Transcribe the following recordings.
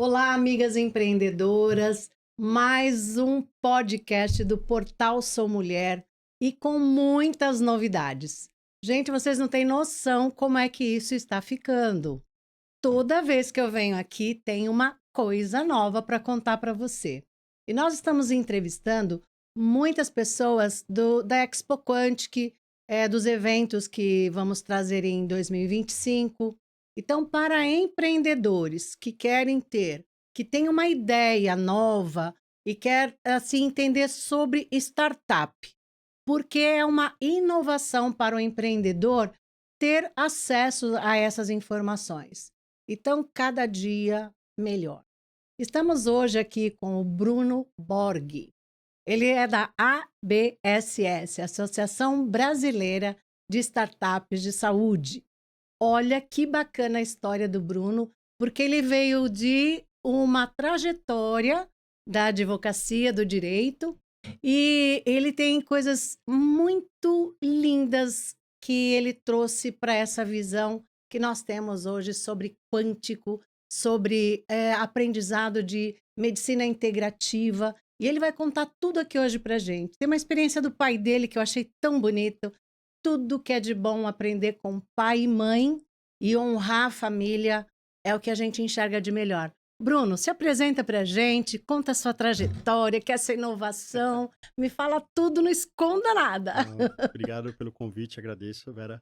Olá, amigas empreendedoras. Mais um podcast do Portal Sou Mulher e com muitas novidades. Gente, vocês não têm noção como é que isso está ficando. Toda vez que eu venho aqui, tem uma coisa nova para contar para você. E nós estamos entrevistando muitas pessoas da Expo Quantic, dos eventos que vamos trazer em 2025. Então, para empreendedores que têm uma ideia nova e quer assim entender sobre startup, porque é uma inovação para o empreendedor ter acesso a essas informações. Então, cada dia melhor. Estamos hoje aqui com o Bruno Borghi. Ele é da ABSS, Associação Brasileira de Startups de Saúde. Olha que bacana a história do Bruno, porque ele veio de uma trajetória da advocacia, do direito, e ele tem coisas muito lindas que ele trouxe para essa visão que nós temos hoje sobre quântico, sobre aprendizado de medicina integrativa. E ele vai contar tudo aqui hoje para gente. Tem uma experiência do pai dele que eu achei tão bonito. Tudo que é de bom aprender com pai e mãe e honrar a família é o que a gente enxerga de melhor. Bruno, se apresenta pra gente, conta a sua trajetória, que é essa inovação, me fala tudo, não esconda nada. Obrigado pelo convite, agradeço, Vera.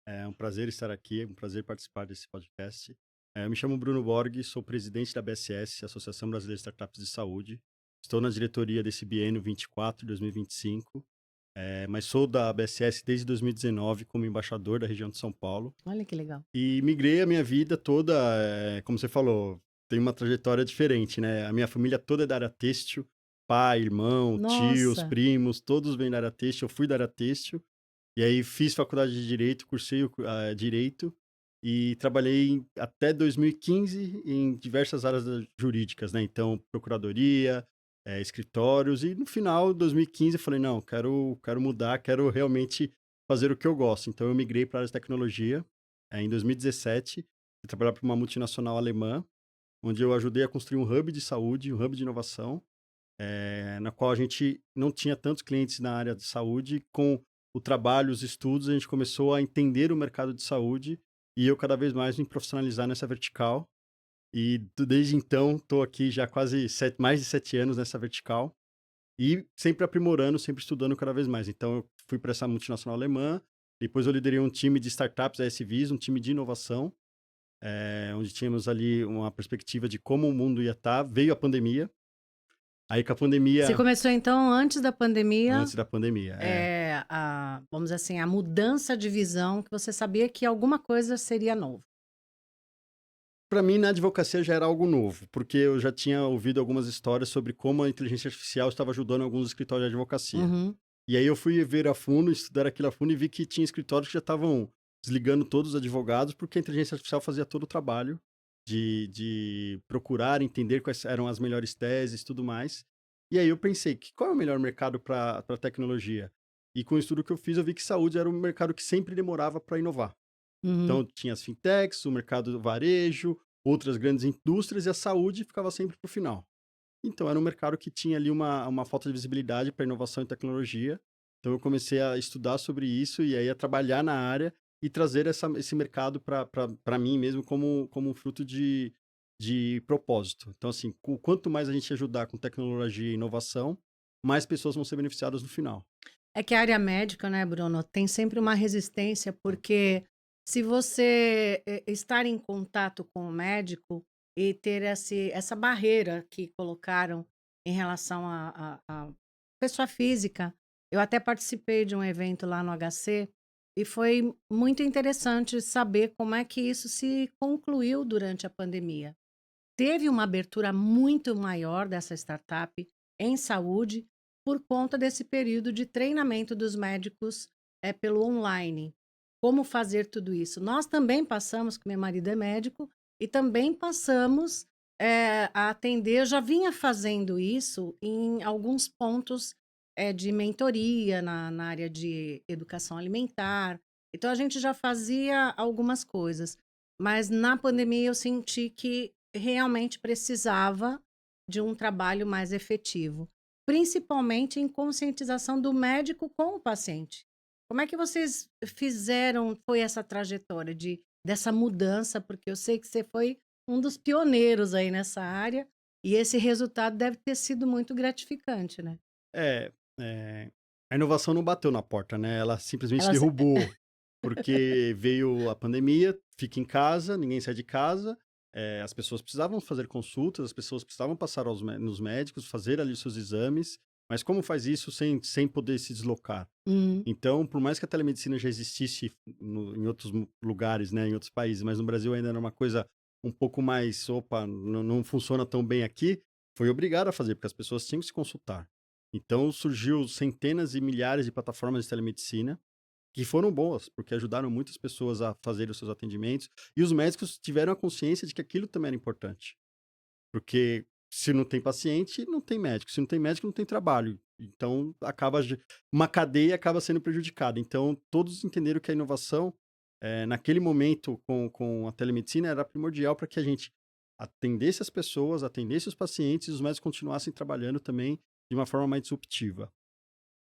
É um prazer estar aqui, é um prazer participar desse podcast. Eu me chamo Bruno Borg, sou presidente da BSS, Associação Brasileira de Startups de Saúde. Estou na diretoria desse biênio 24-2025, mas sou da BSS desde 2019 como embaixador da região de São Paulo. Olha que legal. E migrei a minha vida toda, como você falou, tem uma trajetória diferente, né? A minha família toda é da área têxtil, pai, irmão, tios, Nossa, primos, todos vêm da área têxtil. Eu fui da área têxtil, e aí fiz faculdade de Direito, cursei Direito, e trabalhei até 2015 em diversas áreas jurídicas, né? Então, procuradoria, escritórios, e no final de 2015 eu falei, não, quero mudar, quero realmente fazer o que eu gosto. Então, eu migrei para a área de tecnologia, em 2017, fui trabalhar para uma multinacional alemã, onde eu ajudei a construir um hub de saúde, um hub de inovação, na qual a gente não tinha tantos clientes na área de saúde. Com o trabalho, os estudos, a gente começou a entender o mercado de saúde e eu cada vez mais me profissionalizar nessa vertical. E desde então, estou aqui já quase mais de 7 anos nessa vertical e sempre aprimorando, sempre estudando cada vez mais. Então, eu fui para essa multinacional alemã, depois eu liderei um time de startups ASVs, um time de inovação, onde tínhamos ali uma perspectiva de como o mundo ia estar. Veio a pandemia, aí com a você pandemia, começou então antes da pandemia, antes da pandemia, vamos dizer assim, a mudança de visão, que você sabia que alguma coisa seria novo. para mim na advocacia já era algo novo, porque eu já tinha ouvido algumas histórias sobre como a inteligência artificial estava ajudando alguns escritórios de advocacia. Uhum. E aí eu fui ver a fundo, estudar aquilo a fundo e vi que tinha escritórios que já estavam desligando todos os advogados, porque a inteligência artificial fazia todo o trabalho de procurar entender quais eram as melhores teses e tudo mais. E aí eu pensei, qual é o melhor mercado para tecnologia? E com o estudo que eu fiz, eu vi que saúde era um mercado que sempre demorava para inovar. Uhum. Então tinha as fintechs, o mercado do varejo, outras grandes indústrias, e a saúde ficava sempre para o final. Então era um mercado que tinha ali uma falta de visibilidade para inovação e tecnologia. Então eu comecei a estudar sobre isso e aí a trabalhar na área e trazer esse mercado para mim mesmo como um fruto de propósito. Então, assim, quanto mais a gente ajudar com tecnologia e inovação, mais pessoas vão ser beneficiadas no final. É que a área médica, né, Bruno, tem sempre uma resistência, porque se você estar em contato com o médico e ter essa barreira que colocaram em relação à pessoa física, eu até participei de um evento lá no HC e foi muito interessante saber como é que isso se concluiu durante a pandemia. Teve uma abertura muito maior dessa startup em saúde por conta desse período de treinamento dos médicos pelo online. Como fazer tudo isso? Nós também passamos, que meu marido é médico, e também passamos a atender. Eu já vinha fazendo isso em alguns pontos de mentoria na área de educação alimentar. Então, a gente já fazia algumas coisas. Mas na pandemia eu senti que realmente precisava de um trabalho mais efetivo, principalmente em conscientização do médico com o paciente. Como é que vocês fizeram, foi essa trajetória dessa mudança? Porque eu sei que você foi um dos pioneiros aí nessa área, e esse resultado deve ter sido muito gratificante, né? É, a inovação não bateu na porta, né, ela simplesmente Ela se derrubou, porque veio a pandemia, fica em casa, ninguém sai de casa, as pessoas precisavam fazer consultas, as pessoas precisavam passar nos médicos, fazer ali os seus exames, mas como faz isso sem poder se deslocar? Uhum, Então, por mais que a telemedicina já existisse em outros lugares, né, em outros países, mas no Brasil ainda era uma coisa um pouco mais, opa, não funciona tão bem aqui, foi obrigado a fazer, porque as pessoas tinham que se consultar. Então, surgiu centenas e milhares de plataformas de telemedicina, que foram boas, porque ajudaram muitas pessoas a fazer os seus atendimentos, e os médicos tiveram a consciência de que aquilo também era importante. Porque se não tem paciente, não tem médico. Se não tem médico, não tem trabalho. Então, uma cadeia acaba sendo prejudicada. Então, todos entenderam que a inovação, naquele momento, com a telemedicina, era primordial para que a gente atendesse as pessoas, atendesse os pacientes e os médicos continuassem trabalhando também de uma forma mais disruptiva.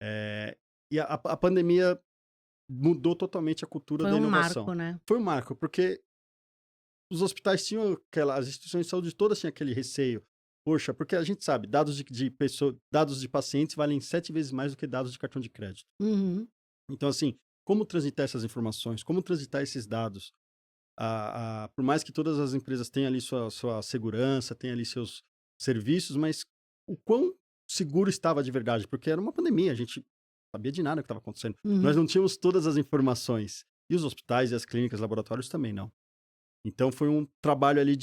Eh, e a pandemia mudou totalmente a cultura foi da um inovação. marco, né? Foi um marco, porque os hospitais tinham as instituições de saúde todas tinham aquele receio. Poxa, porque a gente sabe, dados de pacientes valem 7 vezes mais do que dados de cartão de crédito. Uhum. Então, assim, como transitar essas informações, como transitar esses dados? Por mais que todas as empresas tenham ali sua segurança, tenham ali seus serviços, mas o quão seguro estava de verdade? Porque era uma pandemia, a gente não sabia de nada que estava acontecendo. Nós Uhum. não tínhamos todas as informações. E os hospitais e as clínicas, laboratórios também não. Então foi um trabalho ali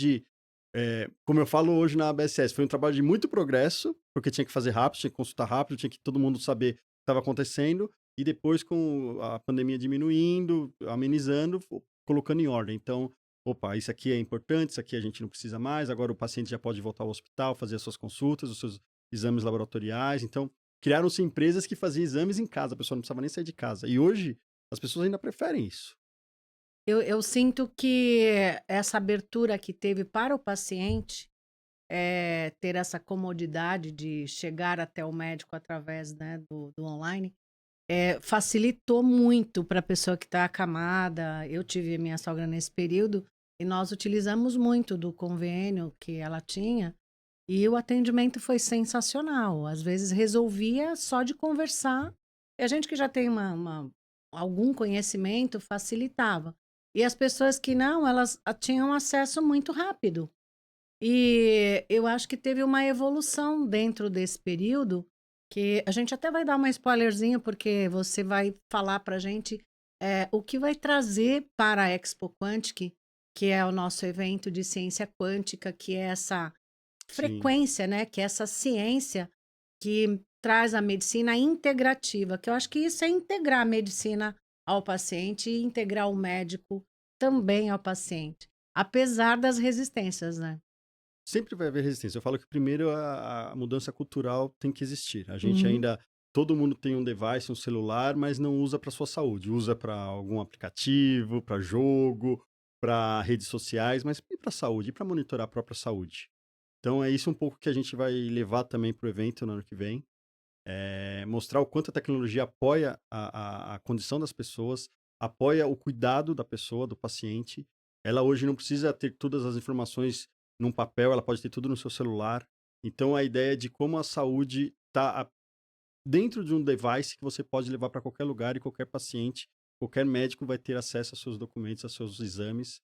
como eu falo hoje na ABSS, foi um trabalho de muito progresso, porque tinha que fazer rápido, tinha que consultar rápido, tinha que todo mundo saber o que estava acontecendo, e depois com a pandemia diminuindo, amenizando, colocando em ordem. Então, opa, isso aqui é importante, isso aqui a gente não precisa mais, agora o paciente já pode voltar ao hospital, fazer as suas consultas, os seus exames laboratoriais. Então, criaram-se empresas que faziam exames em casa, a pessoa não precisava nem sair de casa. E hoje, as pessoas ainda preferem isso. Eu sinto que essa abertura que teve para o paciente, ter essa comodidade de chegar até o médico através, né, do online, facilitou muito para a pessoa que está acamada. Eu tive minha sogra nesse período e nós utilizamos muito do convênio que ela tinha, e o atendimento foi sensacional. Às vezes resolvia só de conversar, e a gente que já tem algum conhecimento facilitava. E as pessoas que não, elas tinham acesso muito rápido. E eu acho que teve uma evolução dentro desse período, que a gente até vai dar uma spoilerzinho, porque você vai falar para a gente o que vai trazer para a Expo Quantic, que é o nosso evento de ciência quântica, que é essa Sim. frequência, né? Que é essa ciência que traz a medicina integrativa, que eu acho que isso é integrar a medicina ao paciente e integrar o médico também ao paciente, apesar das resistências, né? Sempre vai haver resistência. Eu falo que primeiro a mudança cultural tem que existir. A gente Uhum. ainda todo mundo tem um device, um celular, mas não usa para sua saúde. Usa para algum aplicativo, para jogo, para redes sociais, mas e para saúde, e para monitorar a própria saúde. Então é isso um pouco que a gente vai levar também para o evento no ano que vem. Mostrar o quanto a tecnologia apoia a condição das pessoas, apoia o cuidado da pessoa, do paciente. Ela hoje não precisa ter todas as informações num papel, ela pode ter tudo no seu celular. Então, a ideia de como a saúde está dentro de um device que você pode levar para qualquer lugar e qualquer paciente, qualquer médico vai ter acesso aos seus documentos, aos seus exames.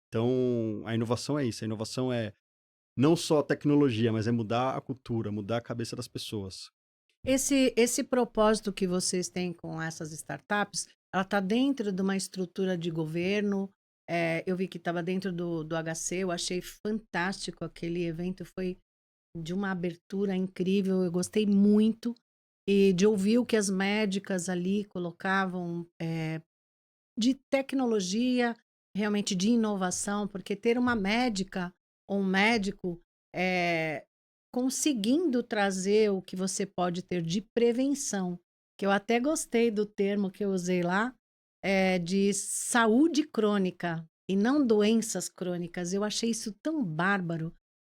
Então, a inovação é isso. A inovação é não só tecnologia, mas é mudar a cultura, mudar a cabeça das pessoas. Esse propósito que vocês têm com essas startups, ela está dentro de uma estrutura de governo. Eu vi que estava dentro do HC, eu achei fantástico aquele evento, foi de uma abertura incrível, eu gostei muito. E de ouvir o que as médicas ali colocavam, de tecnologia, realmente de inovação, porque ter uma médica ou um médico, eh, conseguindo trazer o que você pode ter de prevenção, que eu até gostei do termo que eu usei lá, de saúde crônica, e não doenças crônicas. Eu achei isso tão bárbaro.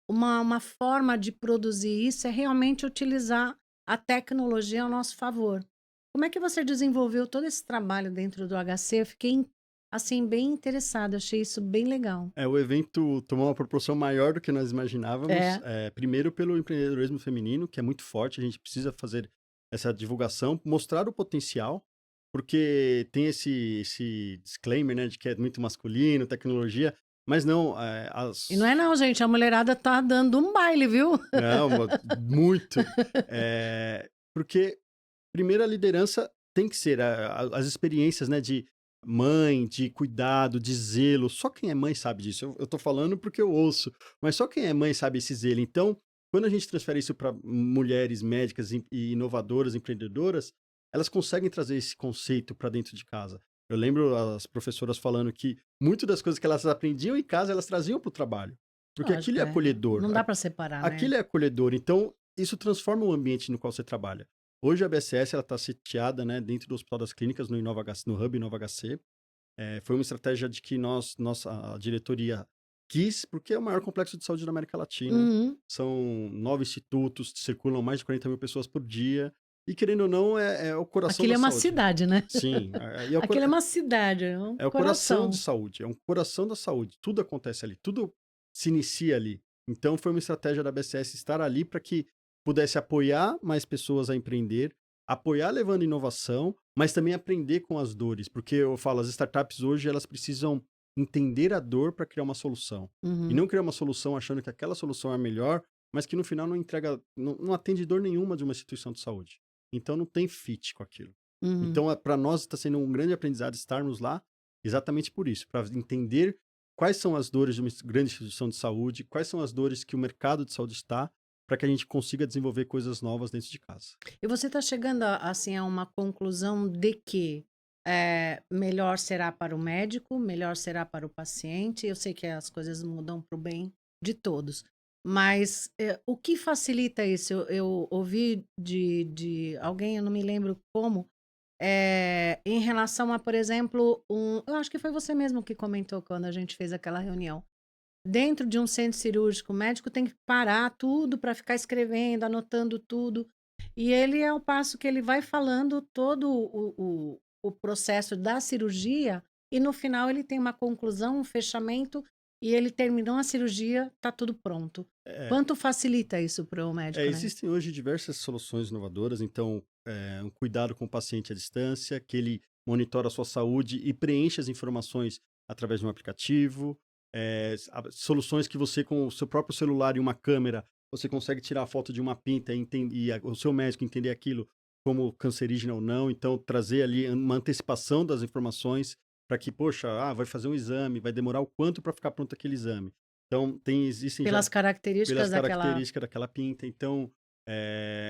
Uma forma de produzir isso é realmente utilizar a tecnologia ao nosso favor. Como é que você desenvolveu todo esse trabalho dentro do HC? Eu fiquei, assim, bem interessada, achei isso bem legal. O evento tomou uma proporção maior do que nós imaginávamos. É. Primeiro pelo empreendedorismo feminino, que é muito forte, a gente precisa fazer essa divulgação, mostrar o potencial, porque tem esse disclaimer, né, de que é muito masculino, tecnologia, mas não, E não é não, gente, a mulherada tá dando um baile, viu? Não, muito. Porque primeiro a liderança tem que ser as experiências, né, de mãe, de cuidado, de zelo. Só quem é mãe sabe disso. Eu tô falando porque eu ouço, mas só quem é mãe sabe esse zelo. Então, quando a gente transfere isso para mulheres médicas e inovadoras, empreendedoras, elas conseguem trazer esse conceito para dentro de casa. Eu lembro as professoras falando que muito das coisas que elas aprendiam em casa, elas traziam para o trabalho. Porque aquilo Lógico, é é. acolhedor. Não dá para separar, né? Aquilo é acolhedor, então isso transforma o ambiente no qual você trabalha. Hoje a BSS está sitiada, né, dentro do Hospital das Clínicas, no Inova HC, no Hub Inova HC. Foi uma estratégia de que a diretoria quis, porque é o maior complexo de saúde da América Latina. Uhum. São 9 institutos, circulam mais de 40 mil pessoas por dia. E querendo ou não, é o coração Aquilo da é uma saúde. cidade, né? Sim. Aquilo é uma cidade, é um É o coração de coração. saúde, é um coração da saúde. Tudo acontece ali, tudo se inicia ali. Então foi uma estratégia da BCS estar ali para que pudesse apoiar mais pessoas a empreender, apoiar levando inovação, mas também aprender com as dores, porque eu falo, as startups hoje elas precisam entender a dor para criar uma solução. E Uhum, não criar uma solução achando que aquela solução é a melhor, mas que no final não entrega, não atende dor nenhuma de uma instituição de saúde. Então não tem fit com aquilo. uhum. Então, para nós está sendo um grande aprendizado estarmos lá, exatamente por isso, para entender quais são as dores de uma grande instituição de saúde, quais são as dores que o mercado de saúde está, para que a gente consiga desenvolver coisas novas dentro de casa. E você está chegando assim a uma conclusão de que melhor será para o médico, melhor será para o paciente. Eu sei que as coisas mudam para o bem de todos, mas o que facilita isso? Eu ouvi de alguém, eu não me lembro como, em relação a, por exemplo, eu acho que foi você mesmo que comentou quando a gente fez aquela reunião. Dentro de um centro cirúrgico, o médico tem que parar tudo para ficar escrevendo, anotando tudo. E ele é o passo que ele vai falando todo o processo da cirurgia, e no final ele tem uma conclusão, um fechamento, e ele terminou a cirurgia, tá tudo pronto. É, Quanto facilita isso para o médico, né? existem hoje diversas soluções inovadoras, então, um cuidado com o paciente à distância, que ele monitora a sua saúde e preenche as informações através de um aplicativo, soluções que você, com o seu próprio celular e uma câmera, você consegue tirar a foto de uma pinta o seu médico entender aquilo como cancerígeno ou não, então trazer ali uma antecipação das informações para que, poxa, vai fazer um exame, vai demorar o quanto para ficar pronto aquele exame. Então, existem já Pelas características pelas daquela. características daquela pinta. Então,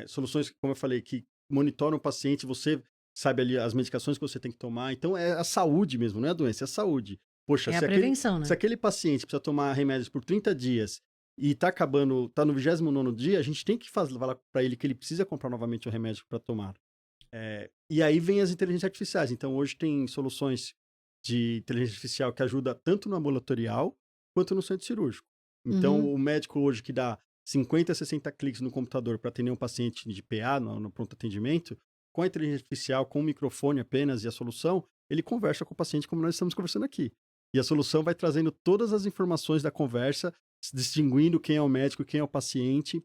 soluções, como eu falei, que monitoram o paciente, você sabe ali as medicações que você tem que tomar. Então, é a saúde mesmo, não é a doença, é a saúde. Poxa, É a prevenção, né? se aquele paciente precisa tomar remédios por 30 dias e tá acabando, tá no 29º dia, a gente tem que falar para ele que ele precisa comprar novamente o remédio para tomar. E aí vem as inteligências artificiais. Então, hoje tem soluções de inteligência artificial que ajuda tanto no ambulatorial quanto no centro cirúrgico. Então, Uhum. o médico hoje que dá 50, 60 cliques no computador para atender um paciente de PA no pronto atendimento, com a inteligência artificial, com o microfone apenas e a solução, ele conversa com o paciente como nós estamos conversando aqui. E a solução vai trazendo todas as informações da conversa, distinguindo quem é o médico e quem é o paciente,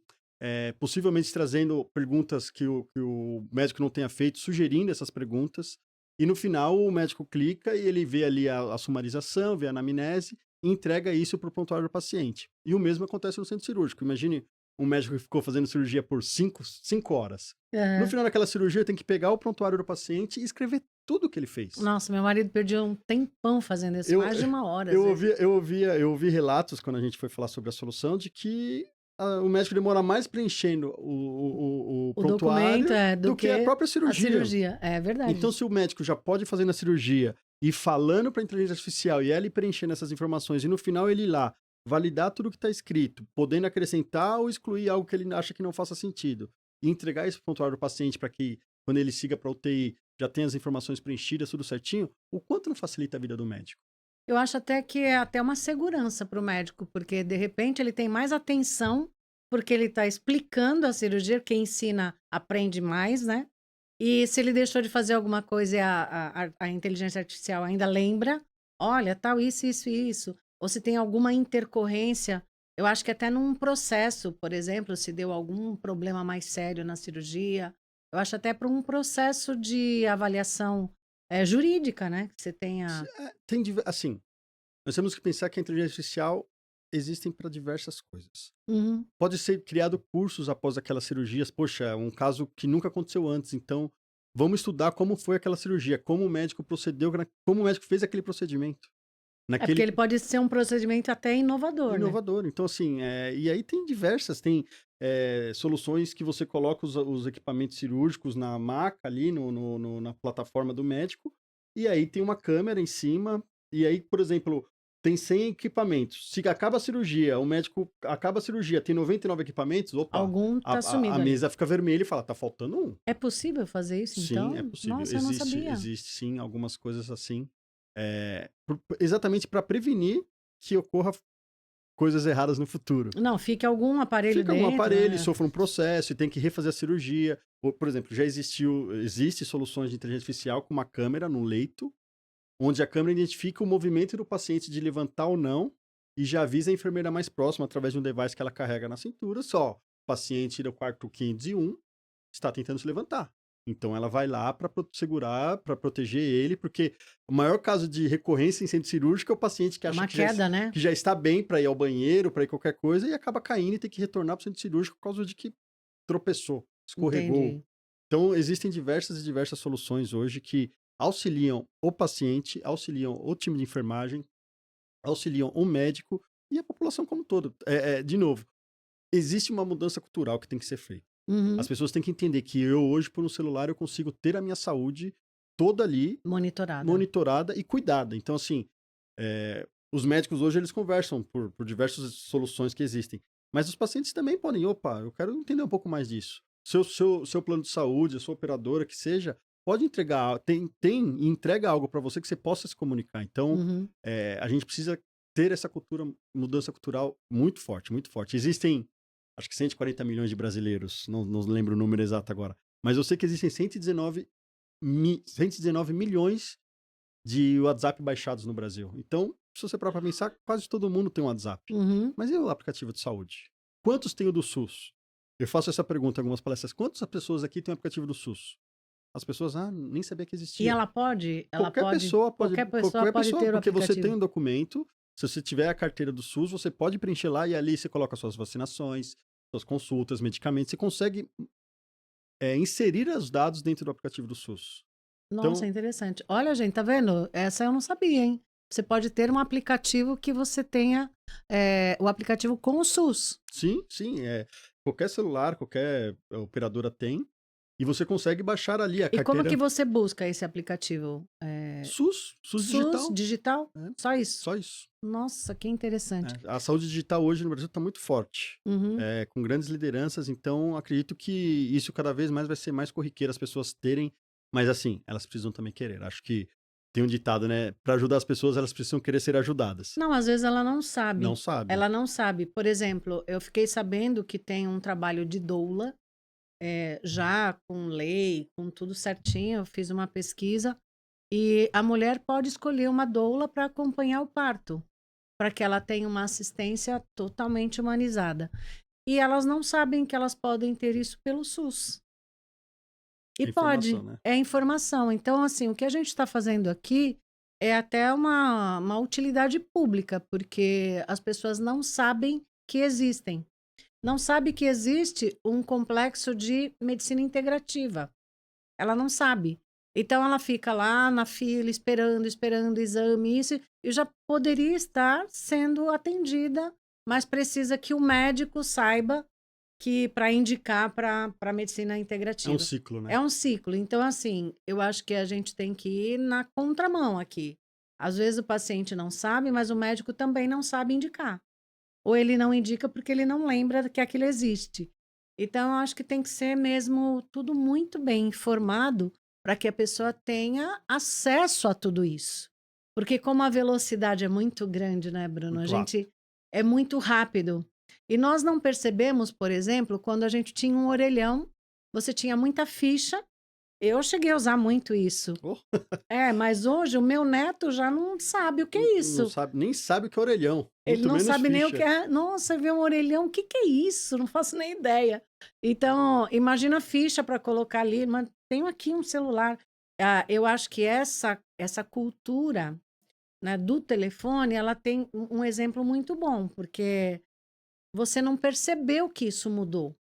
possivelmente trazendo perguntas que o médico não tenha feito, sugerindo essas perguntas. E no final, o médico clica e ele vê ali a sumarização, vê a anamnese e entrega isso para o prontuário do paciente. E o mesmo acontece no centro cirúrgico. Imagine um médico que ficou fazendo cirurgia por 5 horas. No Aham. final daquela cirurgia, tem que pegar o prontuário do paciente e escrever tudo o que ele fez. Nossa, meu marido perdeu um tempão fazendo isso, Eu, mais de 1 hora, às vezes. eu ouvi relatos quando a gente foi falar sobre a solução de que o médico demora mais preenchendo o O documento prontuário do do que a que própria a cirurgia. cirurgia. É verdade. Então, se o médico já pode fazer na cirurgia e falando para a inteligência artificial e ela ir preenchendo essas informações e no final ele ir lá validar tudo que está escrito, podendo acrescentar ou excluir algo que ele acha que não faça sentido e entregar esse prontuário do paciente para que quando ele siga para a UTI já tenha as informações preenchidas, tudo certinho, o quanto não facilita a vida do médico? Eu acho até que é até uma segurança para o médico, porque de repente ele tem mais atenção, porque ele está explicando a cirurgia, quem ensina aprende mais, né? E se ele deixou de fazer alguma coisa e a inteligência artificial ainda lembra, olha, tal, isso, isso. Ou se tem alguma intercorrência, eu acho que até num processo, por exemplo, se deu algum problema mais sério na cirurgia, eu acho até para um processo de avaliação jurídica, né? Que você tenha. Assim, nós temos que pensar que a inteligência artificial existem para diversas coisas. Uhum. Pode ser criado cursos após aquelas cirurgias. Poxa, um caso que nunca aconteceu antes. Então, vamos estudar como foi aquela cirurgia, como o médico procedeu, como o médico fez aquele procedimento. É porque Naquele ele pode ser um procedimento até inovador, né? inovador. Então, assim, e aí tem diversas, tem soluções que você coloca os equipamentos cirúrgicos na maca ali, na plataforma do médico, e aí tem uma câmera em cima, e aí, por exemplo, tem 100 equipamentos. Se acaba a cirurgia, o médico acaba a cirurgia, tem 99 equipamentos, opa, Algum tá a sumido ali. mesa fica vermelha e fala, tá faltando um. É possível fazer isso, Sim, é então? possível. Nossa, eu não sabia. Existe sim algumas coisas assim, exatamente para prevenir que ocorra coisas erradas no futuro. Não, fique algum aparelho Fica um dentro, aparelho, né? sofre um processo e tem que refazer a cirurgia. Por exemplo, existe soluções de inteligência artificial com uma câmera no leito, onde a câmera identifica o movimento do paciente de levantar ou não e já avisa a enfermeira mais próxima através de um device que ela carrega na cintura, só, paciente do quarto 501 está tentando se levantar. Então ela vai lá para segurar, para proteger ele, porque o maior caso de recorrência em centro cirúrgico é o paciente que É acha uma queda, né? que já está bem para ir ao banheiro, para ir qualquer coisa, e acaba caindo e tem que retornar para o centro cirúrgico por causa de que tropeçou, escorregou. Entendi. Então existem diversas e diversas soluções hoje que auxiliam o paciente, auxiliam o time de enfermagem, auxiliam o médico e a população como um todo. De novo, existe uma mudança cultural que tem que ser feita. As Uhum. pessoas têm que entender que eu hoje, por um celular, eu consigo ter a minha saúde toda ali, Monitorada. monitorada e cuidada. Então, assim, os médicos hoje, eles conversam por diversas soluções que existem. Mas os pacientes também podem, opa, eu quero entender um pouco mais disso. Seu plano de saúde, a sua operadora, que seja, pode entregar, e entrega algo para você que você possa se comunicar. Então, Uhum. a gente precisa ter essa mudança cultural muito forte, muito forte. Existem, acho que 140 milhões de brasileiros, não lembro o número exato agora, mas eu sei que existem 119 milhões de WhatsApp baixados no Brasil. Então, se você parar para pensar, quase todo mundo tem um WhatsApp. Uhum. Mas e o aplicativo de saúde? Quantos tem o do SUS? Eu faço essa pergunta em algumas palestras. Quantas pessoas aqui têm o aplicativo do SUS? As pessoas, nem sabia que E existia. ela pode, Qualquer qualquer pessoa pessoa, pode ter o porque você tem aplicativo. um documento, se você tiver a carteira do SUS, você pode preencher lá e ali você coloca suas vacinações, suas consultas, medicamentos, você consegue inserir os dados dentro do aplicativo do SUS. Nossa, Então, interessante. Olha, gente, tá vendo? Essa eu não sabia, hein? Você pode ter um aplicativo que você tenha o aplicativo com o SUS. sim, qualquer celular, qualquer operadora tem, e você consegue baixar ali a E como que carteira você busca esse aplicativo? SUS SUS digital. digital? É, Só isso? só isso. Nossa, que interessante. A saúde digital hoje no Brasil está muito forte, Uhum. com grandes lideranças, então acredito que isso cada vez mais vai ser mais corriqueiro as pessoas terem, mas assim, elas precisam também querer. Acho que tem um ditado, né? Para ajudar as pessoas, elas precisam querer ser ajudadas. Não, às vezes ela não Não sabe. sabe. Ela não sabe. Por exemplo, eu fiquei sabendo que tem um trabalho de doula, já com lei, com tudo certinho. Eu fiz uma pesquisa e a mulher pode escolher uma doula para acompanhar o parto, para que ela tenha uma assistência totalmente humanizada. E elas não sabem que elas podem ter isso pelo SUS. E É informação, pode, né? é informação. Então, assim, o que a gente está fazendo aqui é até uma utilidade pública, porque as pessoas não sabem que existem. Não sabe que existe um complexo de medicina integrativa. Ela não sabe. Então, ela fica lá na fila, esperando exame, isso, e já poderia estar sendo atendida, mas precisa que o médico saiba que para indicar para medicina É um integrativa. ciclo, né? É um ciclo. Então, assim, eu acho que a gente tem que ir na contramão aqui. Às vezes o paciente não sabe, mas o médico também não sabe indicar. Ou ele não indica porque ele não lembra que aquilo existe. Então, eu acho que tem que ser mesmo tudo muito bem informado para que a pessoa tenha acesso a tudo isso. Porque como a velocidade é muito grande, né, Bruno? A Muito rápido. gente é muito rápido. E nós não percebemos, por exemplo, quando a gente tinha um orelhão, você tinha muita ficha. Eu cheguei a usar muito isso. Oh, É, mas hoje o meu neto já não sabe o que é não isso. sabe, nem sabe o que é orelhão, Ele muito não menos sabe nem o que ficha. é. Nossa, vê um orelhão, o que que é isso? Não faço nem ideia. Então, imagina a ficha para colocar ali, mas tenho aqui um celular. Ah, eu acho que essa cultura, né, do telefone, ela tem um exemplo muito bom, porque você não percebeu que isso mudou.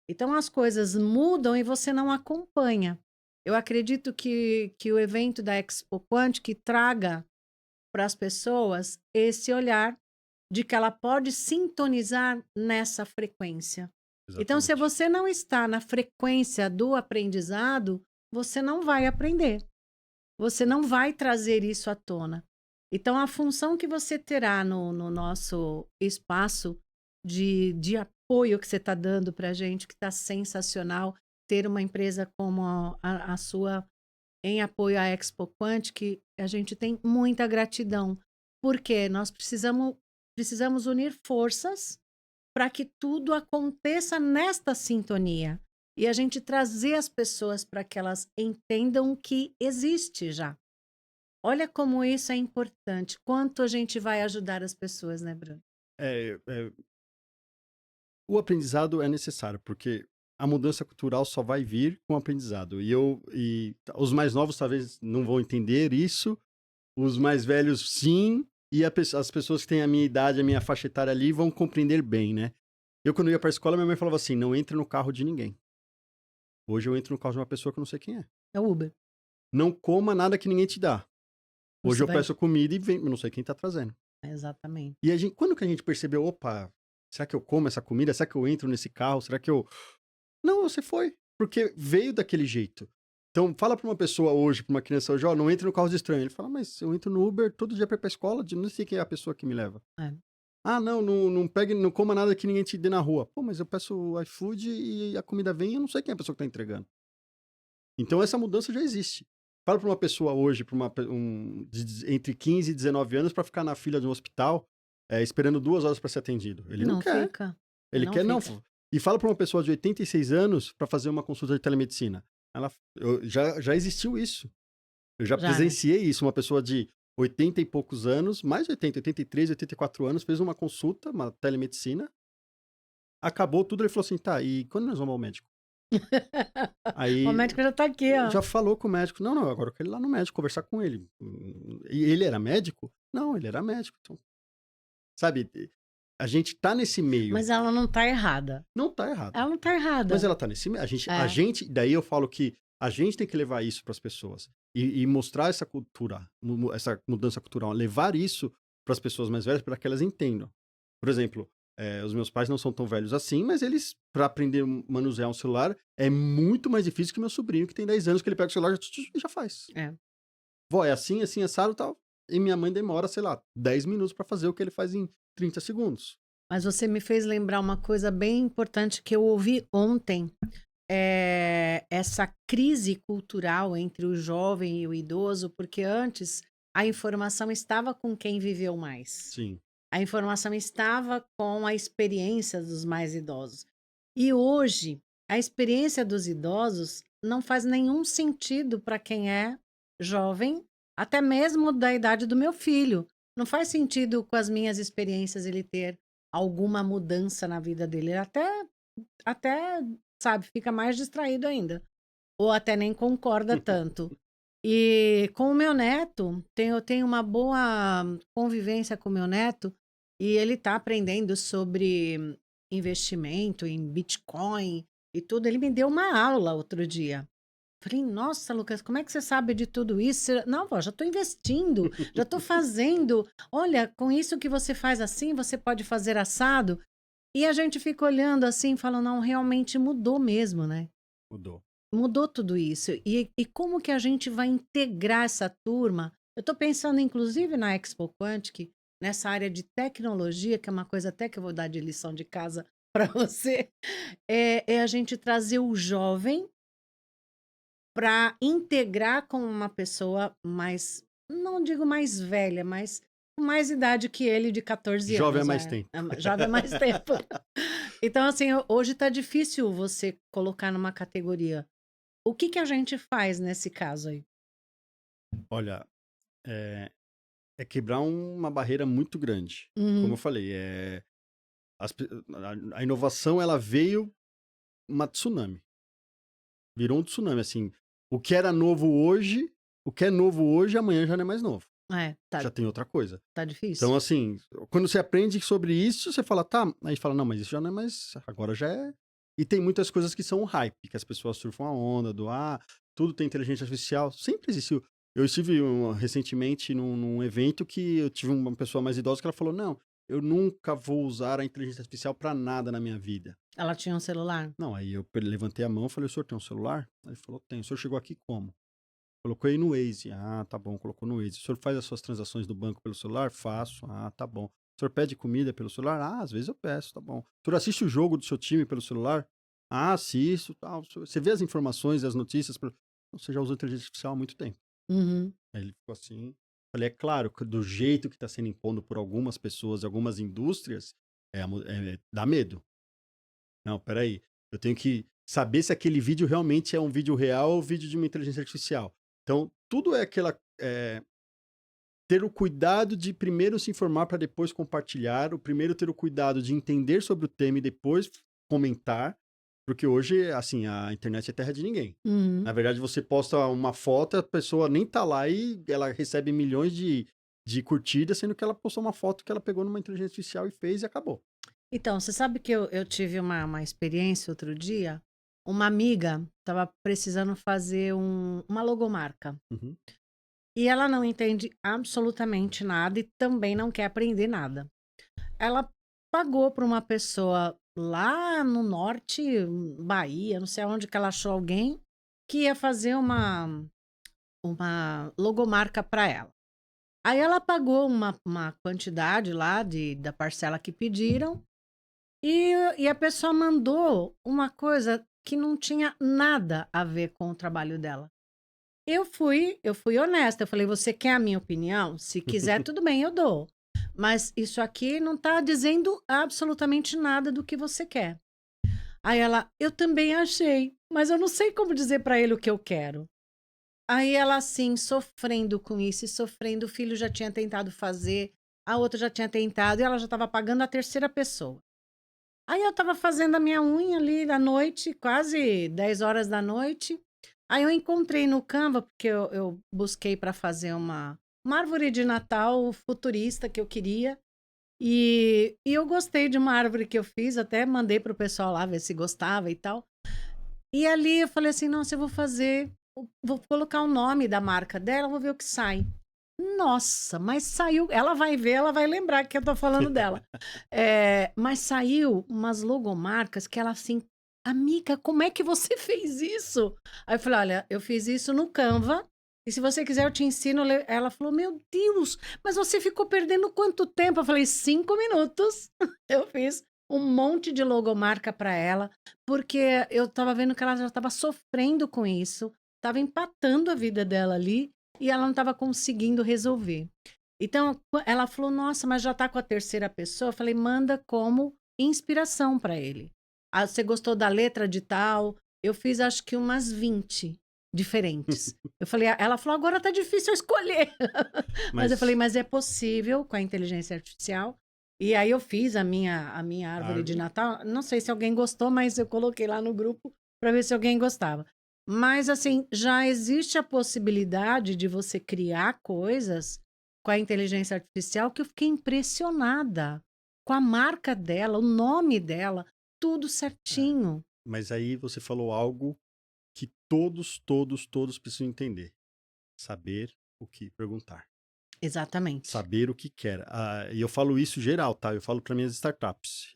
Então as coisas mudam e você não acompanha. Eu acredito que o evento da Expo Quantic traga para as pessoas esse olhar de que ela pode sintonizar nessa frequência. Então, se Exatamente. você não está na frequência do aprendizado, você não vai aprender. Você não vai trazer isso à tona. Então, a função que você terá no nosso espaço de apoio que você está dando para a gente, que está sensacional, ter uma empresa como a sua em apoio à Expo Quantic, a gente tem muita gratidão, porque nós precisamos unir forças para que tudo aconteça nesta sintonia e a gente trazer as pessoas para que elas entendam o que existe já. Olha como isso é importante, quanto a gente vai ajudar as pessoas, né, Bruno? É, o aprendizado é necessário, porque a mudança cultural só vai vir com o aprendizado. Os mais novos talvez não vão entender isso, os mais velhos sim, e as pessoas que têm a minha idade, a minha faixa etária ali, vão compreender bem, né? Eu, quando ia pra escola, minha mãe falava assim: não entre no carro de ninguém. Hoje eu entro no carro de uma pessoa que eu não sei quem é. É o Uber. Não coma nada que ninguém te dá. Hoje Você eu vai. peço comida e vem, eu não sei quem tá trazendo. Exatamente. E quando que a gente percebeu, opa, será que eu como essa comida? Será que eu entro nesse carro? Será que eu. Não, você foi. Porque veio daquele jeito. Então, fala pra uma pessoa hoje, pra uma criança hoje, ó, não entre no carro de estranho. Ele fala, mas eu entro no Uber todo dia pra ir pra escola, não sei quem é a pessoa que me leva. É. Ah, não pegue, não coma nada que ninguém te dê na rua. Pô, mas eu peço o iFood e a comida vem e eu não sei quem é a pessoa que tá entregando. Então, essa mudança já existe. Fala pra uma pessoa hoje, entre 15 e 19 anos, pra ficar na fila de um hospital, esperando 2 horas pra ser atendido. Ele não Não quer. fica. Ele Não quer, não. fica. E fala pra uma pessoa de 86 anos pra fazer uma consulta de telemedicina. Já existiu isso. Eu já Já, né? presenciei isso. Uma pessoa de 80 e poucos anos, mais de 80, 83, 84 anos, fez uma consulta, uma telemedicina, acabou tudo, ele falou assim, tá, e quando nós vamos ao médico? O Aí médico já tá aqui, ó. já falou com o médico, não, agora eu quero ir lá no médico, conversar com ele. E ele era médico? Não, ele era médico. Então, sabe, a gente tá nesse meio. Mas ela não tá errada. Não tá errado. Ela não tá Mas errada. ela tá nesse meio. É. Daí eu falo que a gente tem que levar isso para as pessoas e mostrar essa cultura, essa mudança cultural, levar isso para as pessoas mais velhas para que elas entendam. Por exemplo, os meus pais não são tão velhos assim, mas eles, para aprender a manusear um celular, é muito mais difícil que meu sobrinho, que tem 10 anos, que ele pega o celular e já faz. É. Vó, é assim, assim, assado e tal. E minha mãe demora, sei lá, 10 minutos para fazer o que ele faz em 30 segundos. Mas você me fez lembrar uma coisa bem importante que eu ouvi ontem. Essa crise cultural entre o jovem e o idoso, porque antes a informação estava com quem viveu mais. Sim. A informação estava com a experiência dos mais idosos. E hoje, a experiência dos idosos não faz nenhum sentido para quem é jovem, até mesmo da idade do meu filho. Não faz sentido com as minhas experiências ele ter alguma mudança na vida dele. Ele até, sabe, fica mais distraído ainda. Ou até nem concorda tanto. E com o meu neto, eu tenho uma boa convivência com o meu neto, e ele está aprendendo sobre investimento em Bitcoin e tudo. Ele me deu uma aula outro dia. Falei, nossa, Lucas, como é que você sabe de tudo isso? Não, vó, já estou investindo, já estou fazendo. Olha, com isso que você faz assim, você pode fazer assado. E a gente fica olhando assim, falando, não, realmente mudou mesmo, né? Mudou. Mudou tudo isso. E como que a gente vai integrar essa turma? Eu estou pensando, inclusive, na Expo Quantic, nessa área de tecnologia, que é uma coisa até que eu vou dar de lição de casa para você, é a gente trazer o jovem para integrar com uma pessoa mais não digo mais velha, mas com mais idade que ele de 14 Jovem há anos, mais tempo. jovem há mais tempo. Então, assim, hoje tá difícil você colocar numa categoria. O que que a gente faz nesse caso aí? Olha, é, é quebrar uma barreira muito grande. Como eu Uhum, falei, as pe- a inovação ela veio uma tsunami. Virou um tsunami, assim. O que era novo hoje, o que é novo hoje, amanhã já não é mais novo. é, Já tem outra coisa. tá Então, difícil. assim, quando você aprende sobre isso, você fala, tá. Aí fala, não, mas isso já não é mais. Agora já é. E tem muitas coisas que são hype, que as pessoas surfam a onda do, tudo tem inteligência artificial. Sempre existiu. Eu estive recentemente num evento que eu tive uma pessoa mais idosa que ela falou, não, eu nunca vou usar a inteligência artificial pra nada na minha vida. Ela tinha um celular? Não, aí eu levantei a mão e falei, o senhor tem um celular? Aí ele falou, tem. O senhor chegou aqui como? Colocou aí no Waze. Ah, tá bom, colocou no Waze. O senhor faz as suas transações do banco pelo celular? Faço. Ah, tá bom. O senhor pede comida pelo celular? Ah, às vezes eu peço, tá bom. O senhor assiste o jogo do seu time pelo celular? Ah, assisto, tal. Você vê as informações, as notícias. Você já usou inteligência artificial há muito tempo. Uhum. Aí ele ficou assim. Falei, é claro, que do jeito que está sendo impondo por algumas pessoas, algumas indústrias, dá medo. Não, peraí. Eu tenho que saber se aquele vídeo realmente é um vídeo real ou vídeo de uma inteligência artificial. Então, tudo é aquela. Ter o cuidado de primeiro se informar para depois compartilhar, o primeiro ter o cuidado de entender sobre o tema e depois comentar, porque hoje, assim, a internet é terra de ninguém. Uhum. Na verdade, você posta uma foto, a pessoa nem tá lá e ela recebe milhões de curtidas, sendo que ela postou uma foto que ela pegou numa inteligência artificial e fez e acabou. Então, você sabe que eu tive uma experiência outro dia? Uma amiga estava precisando fazer uma logomarca. Uhum. E ela não entende absolutamente nada e também não quer aprender nada. Ela pagou para uma pessoa lá no norte, Bahia, não sei aonde que ela achou alguém que ia fazer uma logomarca para ela. Aí ela pagou uma quantidade lá da parcela que pediram e a pessoa mandou uma coisa que não tinha nada a ver com o trabalho dela. Eu fui honesta, eu falei: "Você quer a minha opinião? Se quiser, tudo bem, eu dou. Mas isso aqui não tá dizendo absolutamente nada do que você quer". Aí ela: "Eu também achei, mas eu não sei como dizer para ele o que eu quero". Aí ela, assim, sofrendo com isso e sofrendo, o filho já tinha tentado fazer, a outra já tinha tentado e ela já estava pagando a terceira pessoa. Aí eu estava fazendo a minha unha ali à noite, quase 10 horas da noite. Aí eu encontrei no Canva, porque eu busquei para fazer uma árvore de Natal futurista que eu queria. E eu gostei de uma árvore que eu fiz, até mandei para o pessoal lá ver se gostava e tal. E ali eu falei assim: nossa, eu vou fazer, vou colocar o nome da marca dela, vou ver o que sai. Nossa, mas saiu. Ela vai ver, ela vai lembrar que eu tô falando dela. Mas saiu umas logomarcas que ela assim, amiga, como é que você fez isso? Aí eu falei, olha, eu fiz isso no Canva. E se você quiser, eu te ensino. Ela falou, meu Deus, mas você ficou perdendo quanto tempo? Eu falei, 5 minutos. Eu fiz um monte de logomarca para ela, porque eu tava vendo que ela já estava sofrendo com isso, tava empatando a vida dela ali e ela não estava conseguindo resolver. Então, ela falou: "Nossa, mas já está com a terceira pessoa?" Eu falei: "Manda como inspiração para ele. Ah, você gostou da letra de tal?" Eu fiz acho que umas 20 diferentes. Eu falei ela falou: "Agora tá difícil eu escolher." Mas eu falei: Mas "Mas é possível com a inteligência artificial." E aí eu fiz a minha a árvore de árvore. Natal. Não sei se alguém gostou, mas eu coloquei lá no grupo para ver se alguém gostava. Mas, assim, já existe a possibilidade de você criar coisas com a inteligência artificial que eu fiquei impressionada com a marca dela, o nome dela, tudo É. certinho. Mas aí você falou algo que todos, todos, todos precisam entender. Saber o que perguntar. Exatamente. Saber o que quer. E eu falo isso geral, tá? Eu falo para minhas startups.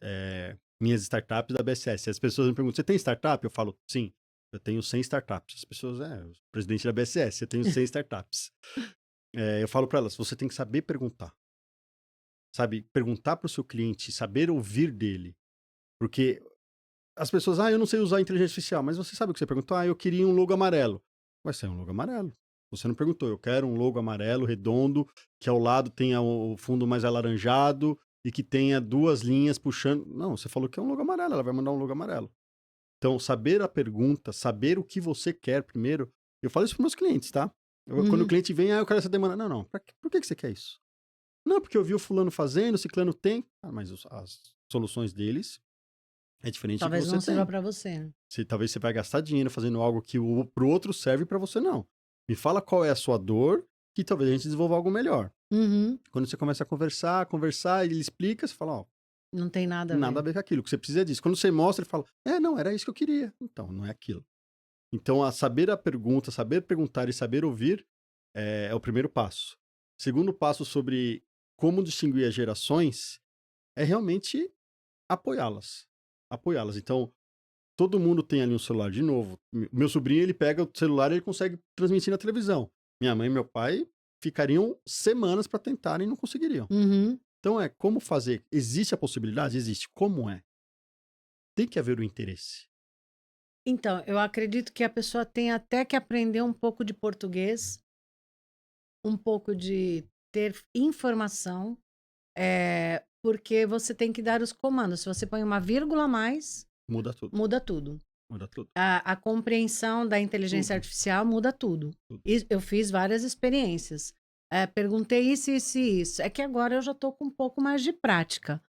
Minhas startups da BSS. As pessoas me perguntam, você tem startup? Eu falo, sim, eu tenho 100 startups. As pessoas, o presidente da BSS, eu tenho 100 startups. Eu falo para elas, você tem que saber perguntar. Sabe? Perguntar para o seu cliente, saber ouvir dele. Porque as pessoas, eu não sei usar inteligência artificial, mas você sabe o que você perguntou? Eu queria um logo amarelo. Vai ser um logo amarelo. Você não perguntou, eu quero um logo amarelo, redondo, que ao lado tenha o fundo mais alaranjado e que tenha 2 linhas puxando. Não, você falou que é um logo amarelo, ela vai mandar um logo amarelo. Então, saber a pergunta, saber o que você quer primeiro. Eu falo isso para meus clientes, tá? Quando o Uhum. cliente vem, eu quero essa demanda. Não, não, por que você quer isso? Não, porque eu vi o fulano fazendo, o ciclano tem. Ah, mas as soluções deles é diferente do que Talvez você não sirva tem. para você, né? Talvez você vai gastar dinheiro fazendo algo que pro outro serve para você não. Me fala qual é a sua dor, que talvez a gente desenvolva algo melhor. Uhum. Quando você começa a conversar, ele explica, você fala, ó, Não tem nada a nada a ver. ver com aquilo, o que você precisa é disso. Quando você mostra, ele fala, não, era isso que eu queria. Então, não é aquilo. Então, saber a pergunta, saber perguntar e saber ouvir é o primeiro passo. Segundo passo sobre como distinguir as gerações é realmente apoiá-las. Apoiá-las. Então, todo mundo tem ali um celular de novo. Meu sobrinho, ele pega o celular e ele consegue transmitir na televisão. Minha mãe e meu pai ficariam semanas para tentarem e não conseguiriam. Uhum. Então, como fazer? Existe a possibilidade? Existe. Como é? Tem que haver o interesse. Então, eu acredito que a pessoa tem até que aprender um pouco de português, um pouco de ter informação, porque você tem que dar os comandos. Se você põe uma vírgula a mais, Muda tudo. muda tudo. Muda tudo. A compreensão da inteligência Tudo. artificial muda tudo. Tudo. E eu fiz várias experiências. Perguntei isso, isso e isso. É que agora eu já estou com um pouco mais de prática.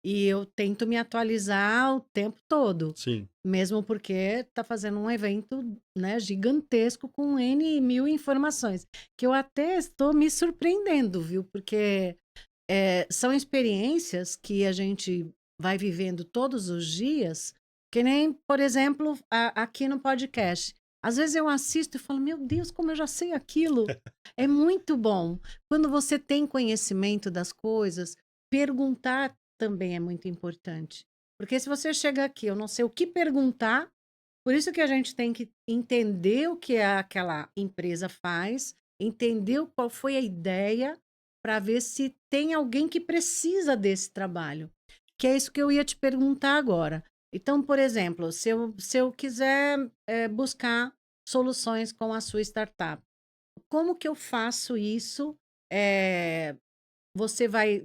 E eu tento me atualizar o tempo todo. Sim. Mesmo porque está fazendo um evento, né, gigantesco com N mil informações. Que eu até estou me surpreendendo, viu? Porque são experiências que a gente vai vivendo todos os dias, que nem, por exemplo, aqui no podcast. Às vezes eu assisto e falo, meu Deus, como eu já sei aquilo. É muito bom. Quando você tem conhecimento das coisas, perguntar também é muito importante. Porque se você chega aqui, eu não sei o que perguntar, por isso que a gente tem que entender o que aquela empresa faz, entender qual foi a ideia, para ver se tem alguém que precisa desse trabalho. Que é isso que eu ia te perguntar agora. Então, por exemplo, se eu quiser buscar soluções com a sua startup, como que eu faço isso? Eh, você vai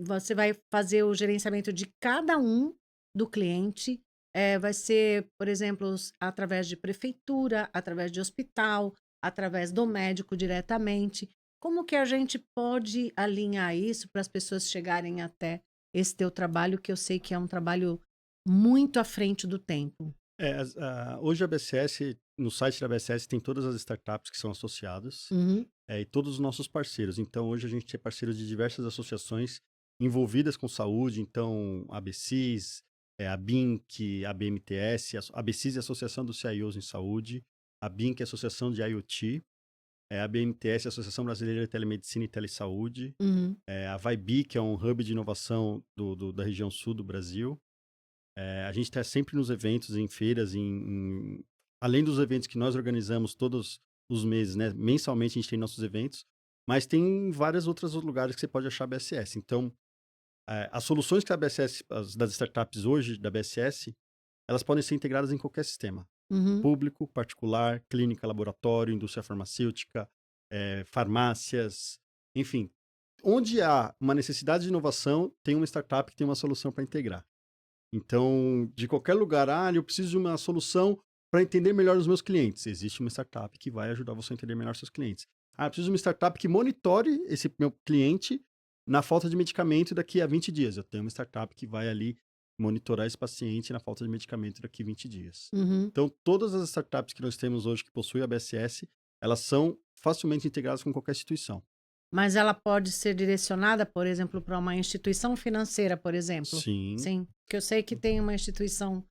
fazer o gerenciamento de cada um do cliente. Vai ser, por exemplo, através de prefeitura, através de hospital, através do médico diretamente. Como que a gente pode alinhar isso para as pessoas chegarem até esse teu trabalho, que eu sei que é um trabalho muito à frente do tempo? Hoje a BSS, no site da BSS tem todas as startups que são associadas, Uhum, e todos os nossos parceiros. Então, hoje a gente é parceiro de diversas associações envolvidas com saúde. Então, a ABCIS, a BINC, a BMTS, a ABCIS é a Associação dos CIOs em Saúde, a BINC é a Associação de IoT, a BMTS é a Associação Brasileira de Telemedicina e Telesaúde, uhum, a Vibi, que é um hub de inovação da região sul do Brasil. A gente está sempre nos eventos, em feiras, além dos eventos que nós organizamos todos os meses, né? Mensalmente a gente tem nossos eventos, mas tem vários outros lugares que você pode achar a BSS. Então, as soluções que a BSS, das startups hoje da BSS, elas podem ser integradas em qualquer sistema. uhum, Público, particular, clínica, laboratório, indústria farmacêutica, farmácias, enfim. Onde há uma necessidade de inovação, tem uma startup que tem uma solução para integrar. Então, de qualquer lugar, eu preciso de uma solução para entender melhor os meus clientes. Existe uma startup que vai ajudar você a entender melhor seus clientes. Eu preciso de uma startup que monitore esse meu cliente na falta de medicamento daqui a 20 dias. Eu tenho uma startup que vai ali monitorar esse paciente na falta de medicamento daqui a 20 dias. uhum. Então, todas as startups que nós temos hoje que possuem a BSS, elas são facilmente integradas com qualquer instituição. Mas ela pode ser direcionada, por exemplo, para uma instituição financeira, por exemplo? Sim. Sim, porque eu sei que tem uma instituição,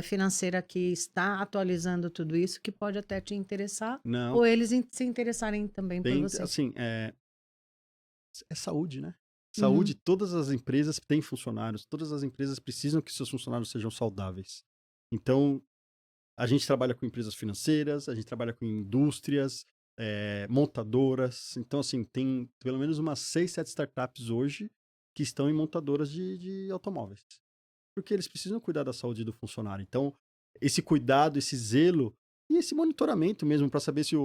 financeira que está atualizando tudo isso, que pode até te interessar, Não, ou eles se interessarem também por tem, você. assim, é saúde, né? Saúde, Uhum, todas as empresas têm funcionários, todas as empresas precisam que seus funcionários sejam saudáveis. Então, a gente trabalha com empresas financeiras, a gente trabalha com indústrias, montadoras. Então, assim, tem pelo menos umas 6, 7 startups hoje que estão em montadoras de automóveis. Porque eles precisam cuidar da saúde do funcionário. Então, esse cuidado, esse zelo e esse monitoramento mesmo para saber se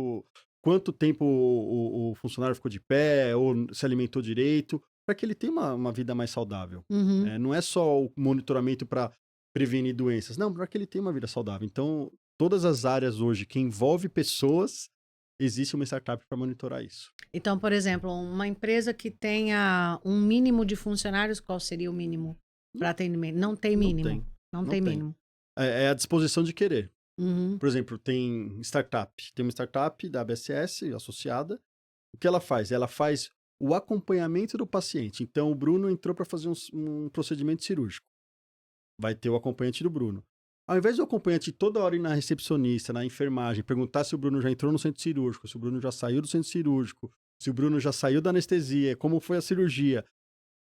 quanto tempo o funcionário ficou de pé, ou se alimentou direito, para que ele tenha uma vida mais saudável. Uhum. Não é só o monitoramento para prevenir doenças, não, para que ele tenha uma vida saudável. Então, todas as áreas hoje que envolve pessoas, existe uma startup para monitorar isso. Então, por exemplo, uma empresa que tenha um mínimo de funcionários, qual seria o mínimo Não, para atendimento? Não tem não mínimo. tem, Não não tem tem. mínimo. É a disposição de querer. Uhum. Por exemplo, tem uma startup da ABSS associada. O que ela faz? Ela faz o acompanhamento do paciente. Então, o Bruno entrou para fazer um procedimento cirúrgico. Vai ter o acompanhante do Bruno. Ao invés do acompanhante toda hora ir na recepcionista, na enfermagem, perguntar se o Bruno já entrou no centro cirúrgico, se o Bruno já saiu do centro cirúrgico, se o Bruno já saiu da anestesia, como foi a cirurgia,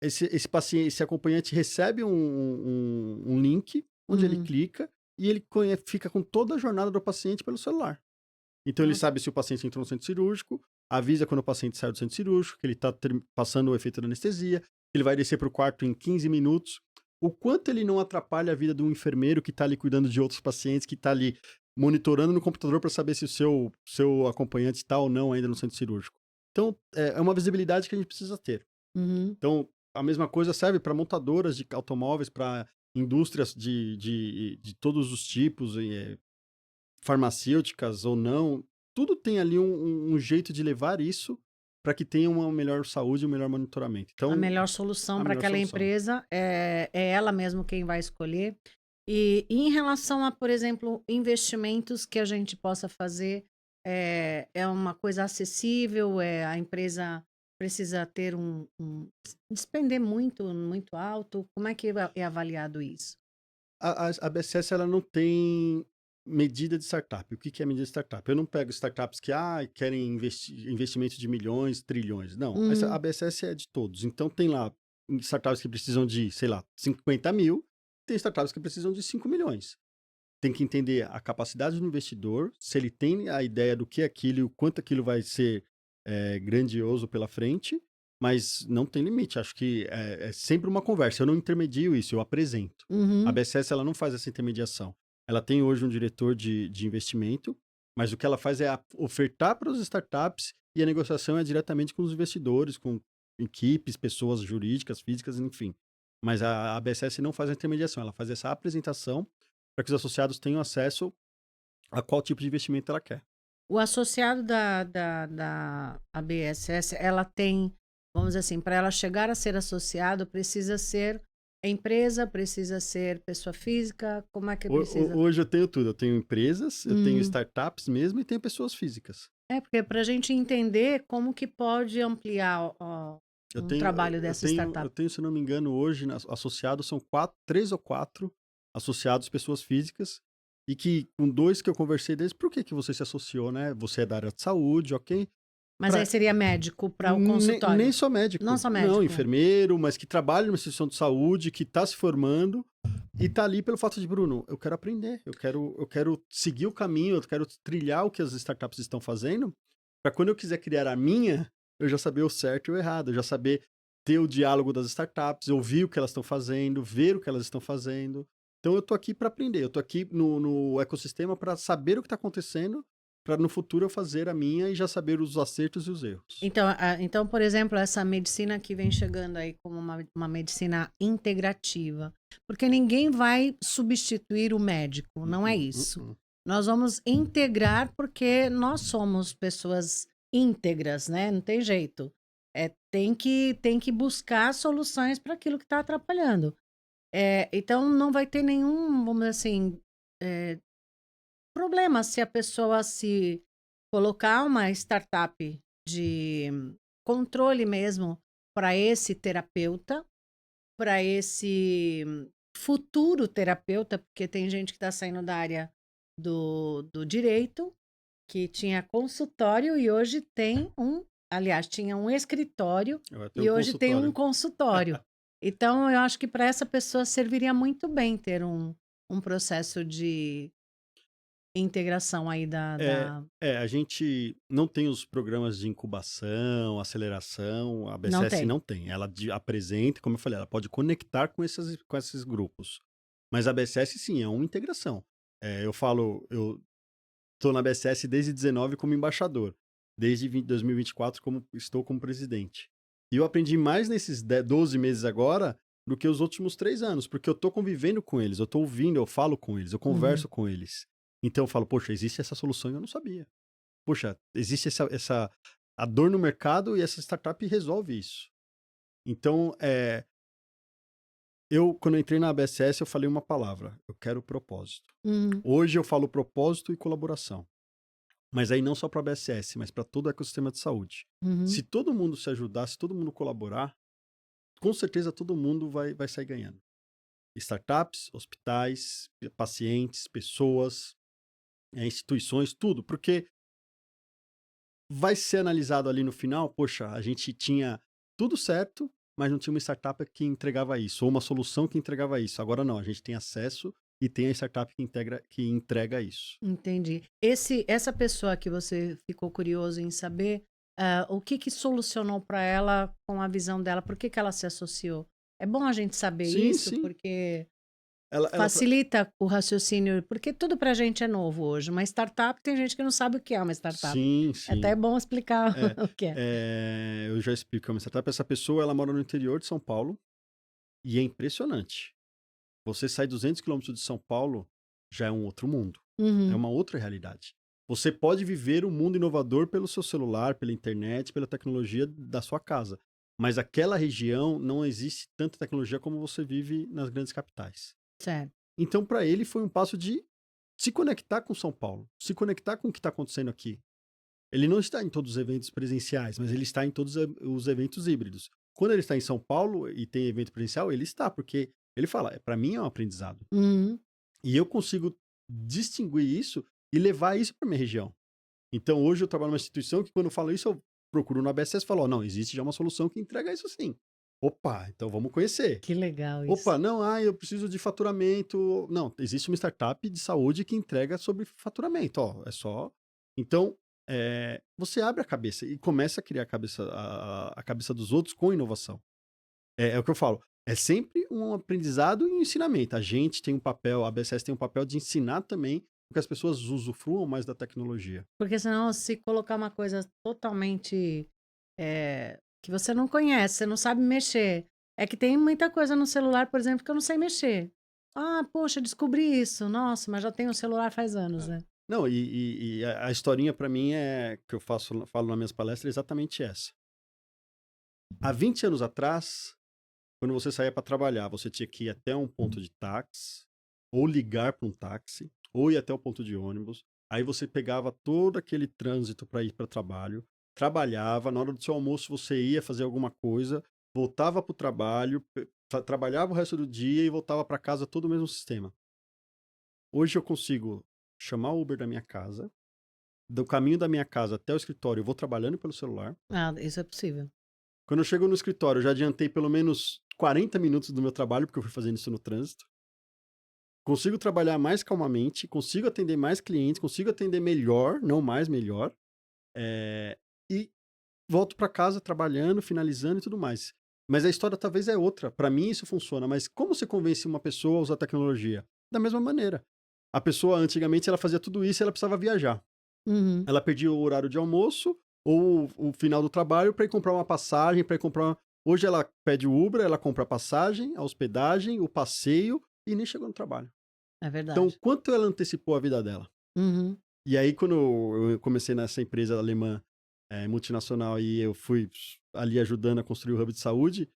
esse paciente, esse acompanhante recebe um link onde ele Uhum. clica e ele fica com toda a jornada do paciente pelo celular. Então ele Nossa. sabe se o paciente entrou no centro cirúrgico, avisa quando o paciente saiu do centro cirúrgico, que ele está passando o efeito da anestesia, que ele vai descer para o quarto em 15 minutos. O quanto ele não atrapalha a vida de um enfermeiro que está ali cuidando de outros pacientes, que está ali monitorando no computador para saber se o seu acompanhante está ou não ainda no centro cirúrgico. Então, é uma visibilidade que a gente precisa ter. Uhum. Então, a mesma coisa serve para montadoras de automóveis, para indústrias de todos os tipos, farmacêuticas ou não. Tudo tem ali um jeito de levar isso para que tenha uma melhor saúde e um melhor monitoramento. A Então, melhor solução a para melhor aquela solução. empresa é ela mesmo quem vai escolher. E em relação a, por exemplo, investimentos que a gente possa fazer, é uma coisa acessível, a empresa precisa ter despender muito alto? Como é que é avaliado isso? A BSS ela não tem medida de startup. O que que é medida de startup? Eu não pego startups que querem investimento de milhões, trilhões. Não, a Uhum. BSS é de todos. Então tem lá startups que precisam de, sei lá, 50 mil, tem startups que precisam de 5 milhões. Tem que entender a capacidade do investidor, se ele tem a ideia do que é aquilo e o quanto aquilo vai ser grandioso pela frente, mas não tem limite. Acho que é sempre uma conversa. Eu não intermedio isso, eu apresento. A Uhum. BSS ela não faz essa intermediação. Ela tem hoje um diretor de investimento, mas o que ela faz é ofertar para os startups e a negociação é diretamente com os investidores, com equipes, pessoas jurídicas, físicas, enfim. Mas a BSS não faz a intermediação, ela faz essa apresentação para que os associados tenham acesso a qual tipo de investimento ela quer. O associado da ABSS, ela tem, vamos dizer assim, para ela chegar a ser associado, precisa ser empresa, precisa ser pessoa física, como é que precisa? Hoje eu tenho tudo. Eu tenho empresas, eu tenho Hum. startups mesmo e tenho pessoas físicas. É, porque para a gente entender como que pode ampliar Eu um tenho, trabalho dessa eu startup. tenho, se não me engano, hoje associados são três ou quatro associados pessoas físicas e que com dois que eu conversei deles, por que que você se associou, né? Você é da área de saúde, ok? Mas aí Pra, seria médico para o nem consultório. só Não médico, só não, médico. enfermeiro, mas que trabalha numa instituição de saúde, que está se formando e tá ali pelo fato de, Bruno, eu quero aprender, eu quero seguir o caminho, eu quero trilhar o que as startups estão fazendo, para quando eu quiser criar a minha, eu já saber o certo e o errado, eu já saber ter o diálogo das startups, ouvir o que elas estão fazendo, ver o que elas estão fazendo. Então eu tô aqui para aprender, eu tô aqui no ecossistema para saber o que está acontecendo, para no futuro eu fazer a minha e já saber os acertos e os erros. Então, por exemplo, essa medicina que vem chegando aí como uma medicina integrativa, porque ninguém vai substituir o médico, não é isso. Uh. Nós vamos integrar porque nós somos pessoas íntegras, né? Não tem jeito. Tem que buscar soluções para aquilo que está atrapalhando. Então, não vai ter nenhum, vamos dizer assim, é, problema se a pessoa se colocar uma startup de controle mesmo para esse terapeuta, para esse futuro terapeuta, porque tem gente que está saindo da área do direito, que tinha consultório e hoje tem aliás, tinha um escritório Vai ter um e hoje tem um consultório. consultório. Então, eu acho que para essa pessoa serviria muito bem ter um processo de integração aí É, da. a gente não tem os programas de incubação, aceleração, a Não BCS tem. não tem. Ela apresenta, como eu falei, ela pode conectar com esses grupos. Mas a BCS, sim, é uma integração. Eu falo, eu tô na BCS desde 19 como embaixador. desde 2024 estou como presidente. E eu aprendi mais nesses 12 meses agora do que os últimos 3 anos, porque eu tô convivendo com eles, eu tô ouvindo, eu falo com eles, eu Uhum. converso com eles. Então eu falo, poxa, existe essa solução e eu não sabia. Poxa, existe a dor no mercado e essa startup resolve isso. Então, quando eu entrei na ABSS, eu falei uma palavra, eu quero propósito. Uhum. Hoje eu falo propósito e colaboração. Mas aí não só para a BSS, mas para todo o ecossistema de saúde. Uhum. Se todo mundo se ajudar, se todo mundo colaborar, com certeza todo mundo vai sair ganhando. Startups, hospitais, pacientes, pessoas, instituições, tudo. Porque vai ser analisado ali no final, poxa, a gente tinha tudo certo, mas não tinha uma startup que entregava isso, ou uma solução que entregava isso. Agora não, a gente tem acesso e tem a startup que entrega isso. Entendi. Essa pessoa que você ficou curioso em saber, o que que solucionou para ela com a visão dela? Por que que ela se associou? É bom a gente saber Sim, isso, sim. porque Ela facilita o raciocínio, porque tudo pra gente é novo hoje. Uma startup, tem gente que não sabe o que é uma startup. Sim, É até sim. bom explicar É, o que é. eu já explico, é uma startup. Essa pessoa, ela mora no interior de São Paulo e é impressionante. Você sai 200 quilômetros de São Paulo, já é um outro mundo. É Uhum, uma outra realidade. Você pode viver o mundo inovador pelo seu celular, pela internet, pela tecnologia da sua casa. Mas aquela região não existe tanta tecnologia como você vive nas grandes capitais. certo. Então, para ele, foi um passo de se conectar com São Paulo, se conectar com o que está acontecendo aqui. Ele não está em todos os eventos presenciais, mas ele está em todos os eventos híbridos. Quando ele está em São Paulo e tem evento presencial, ele está, porque ele fala, para mim é um aprendizado. Uhum, E eu consigo distinguir isso e levar isso para minha região. Então, hoje eu trabalho numa instituição que, quando eu falo isso, eu procuro na BSS e falo, não, existe já uma solução que entrega isso sim. Opa, então vamos conhecer. que legal isso. Opa, não, eu preciso de faturamento. Não, existe uma startup de saúde que entrega sobre faturamento, ó, é só. Então, você abre a cabeça e começa a criar a cabeça dos outros com inovação. É o que eu falo, é sempre um aprendizado e um ensinamento. A gente tem um papel, a BSS tem um papel de ensinar também que as pessoas usufruam mais da tecnologia. Porque senão, se colocar uma coisa totalmente, que você não conhece, você não sabe mexer. É que tem muita coisa no celular, por exemplo, que eu não sei mexer. Ah, poxa, descobri isso. Nossa, mas já tenho o celular faz anos, É. né? Não, e a historinha para mim que eu falo nas minhas palestras é exatamente essa. Há 20 anos atrás, quando você saía para trabalhar, você tinha que ir até um ponto de táxi, ou ligar para um táxi, ou ir até o ponto de ônibus. Aí você pegava todo aquele trânsito para ir para o trabalho, trabalhava, na hora do seu almoço você ia fazer alguma coisa, voltava para o trabalho, trabalhava o resto do dia e voltava para casa, todo o mesmo sistema. Hoje eu consigo chamar o Uber da minha casa, do caminho da minha casa até o escritório, eu vou trabalhando pelo celular. Ah, isso é possível. Quando eu chego no escritório, eu já adiantei pelo menos 40 minutos do meu trabalho, porque eu fui fazendo isso no trânsito. Consigo trabalhar mais calmamente, consigo atender mais clientes, consigo atender melhor, não mais, melhor. E volto para casa trabalhando, finalizando e tudo mais. Mas a história talvez é outra. Para mim isso funciona, mas como você convence uma pessoa a usar tecnologia? Da mesma maneira. A pessoa, antigamente, ela fazia tudo isso e ela precisava viajar. Uhum. Ela perdia o horário de almoço ou o final do trabalho para ir comprar uma passagem, para ir comprar. Hoje ela pede o Uber, ela compra a passagem, a hospedagem, o passeio e nem chegou no trabalho. É Então, verdade. quanto ela antecipou a vida dela? Uhum. E aí, quando eu comecei nessa empresa alemã multinacional e eu fui ali ajudando a construir o hub de saúde,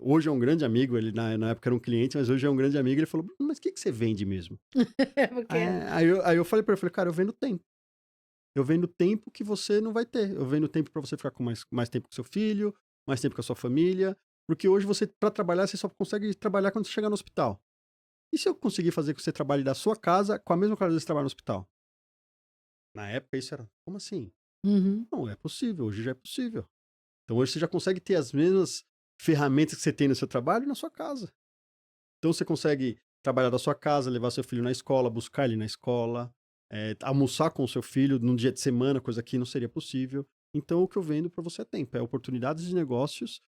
hoje é um grande amigo, ele na época era um cliente, mas hoje é um grande amigo, ele falou, mas o que você vende mesmo? Porque Aí eu falei para ele, cara, eu vendo tempo. Eu vendo tempo que você não vai ter. Eu vendo tempo para você ficar com mais tempo com seu filho, mais tempo com a sua família. Porque hoje você, para trabalhar, você só consegue trabalhar quando você chegar no hospital. E se eu conseguir fazer que você trabalhe da sua casa com a mesma qualidade que você trabalha no hospital? Na época isso era, como assim? uhum. Não, é possível, hoje já é possível. Então hoje você já consegue ter as mesmas ferramentas que você tem no seu trabalho na sua casa. Então você consegue trabalhar da sua casa, levar seu filho na escola, buscar ele na escola, almoçar com o seu filho num dia de semana, coisa que não seria possível. Então o que eu vendo para você é tempo, é oportunidades de negócios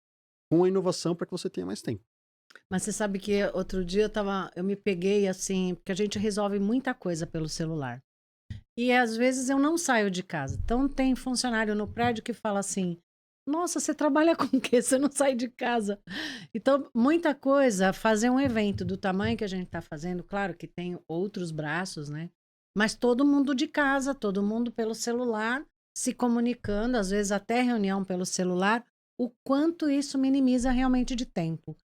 com a inovação para que você tenha mais tempo. Mas você sabe que outro dia eu me peguei assim, porque a gente resolve muita coisa pelo celular. E às vezes eu não saio de casa. Então tem funcionário no prédio que fala assim: "Nossa, você trabalha com o quê? Você não sai de casa?". Então, muita coisa, fazer um evento do tamanho que a gente está fazendo, claro que tem outros braços, né? Mas todo mundo de casa, todo mundo pelo celular, se comunicando, às vezes até reunião pelo celular, o quanto isso minimiza realmente de tempo.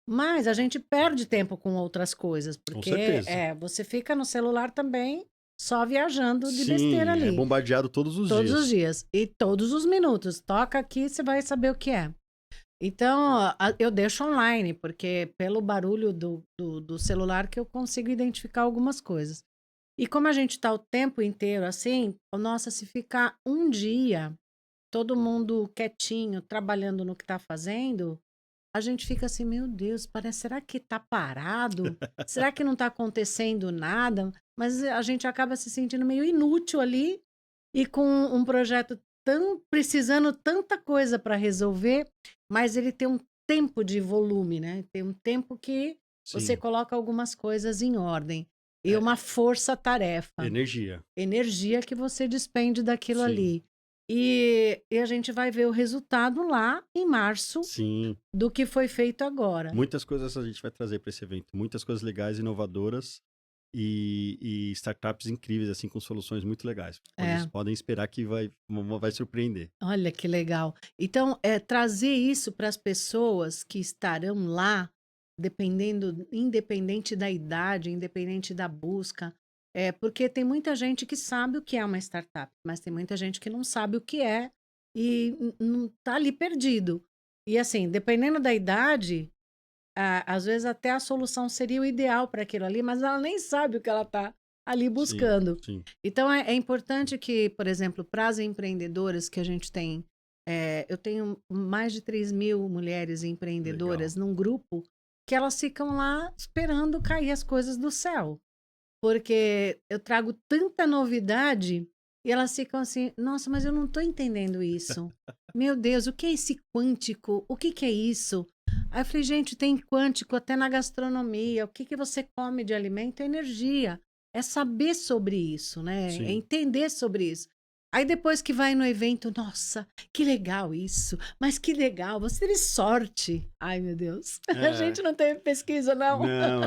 Mas a gente perde tempo com outras coisas, Com porque certeza. você fica no celular também só viajando de besteira Sim, é ali, bombardeado todos os todos os dias. dias e todos os minutos. Toca aqui, você vai saber o que é. Então, eu deixo online, porque pelo barulho do celular que eu consigo identificar algumas coisas. E como a gente está o tempo inteiro assim, nossa, se ficar um dia todo mundo quietinho, trabalhando no que está fazendo, a gente fica assim, meu Deus, parece, será que está parado? Será que não está acontecendo nada? Mas a gente acaba se sentindo meio inútil ali e com um projeto tão precisando tanta coisa para resolver, mas ele tem um tempo de volume, né? Tem um tempo que você Sim, coloca algumas coisas em ordem e é uma força-tarefa, energia. energia que você despende daquilo Sim, ali. E a gente vai ver o resultado lá em março sim. do que foi feito agora. Muitas coisas a gente vai trazer para esse evento, muitas coisas legais, inovadoras e startups incríveis, assim, com soluções muito legais. É, Podem esperar que vai surpreender. olha que legal. Então, trazer isso para as pessoas que estarão lá, dependendo, independente da idade, independente da busca, porque tem muita gente que sabe o que é uma startup, mas tem muita gente que não sabe o que é e não está ali perdido. E assim, dependendo da idade, às vezes até a solução seria o ideal para aquilo ali, mas ela nem sabe o que ela está ali Sim, buscando. sim. Então é importante que, por exemplo, para as empreendedoras que a gente tem, eu tenho mais de 3.000 mulheres Legal. empreendedoras num grupo que elas ficam lá esperando cair as coisas do céu. Porque eu trago tanta novidade e elas ficam assim: "Nossa, mas eu não estou entendendo isso. Meu Deus, o que é esse quântico? O que que é isso?". Aí eu falei: "Gente, tem quântico até na gastronomia. O que que você come de alimento é energia. É saber sobre isso, né, é Sim. entender sobre isso". Aí depois que vai no evento: "Nossa, que legal isso, mas que legal, você teve sorte". Ai, meu Deus, a É, gente não teve pesquisa não. não,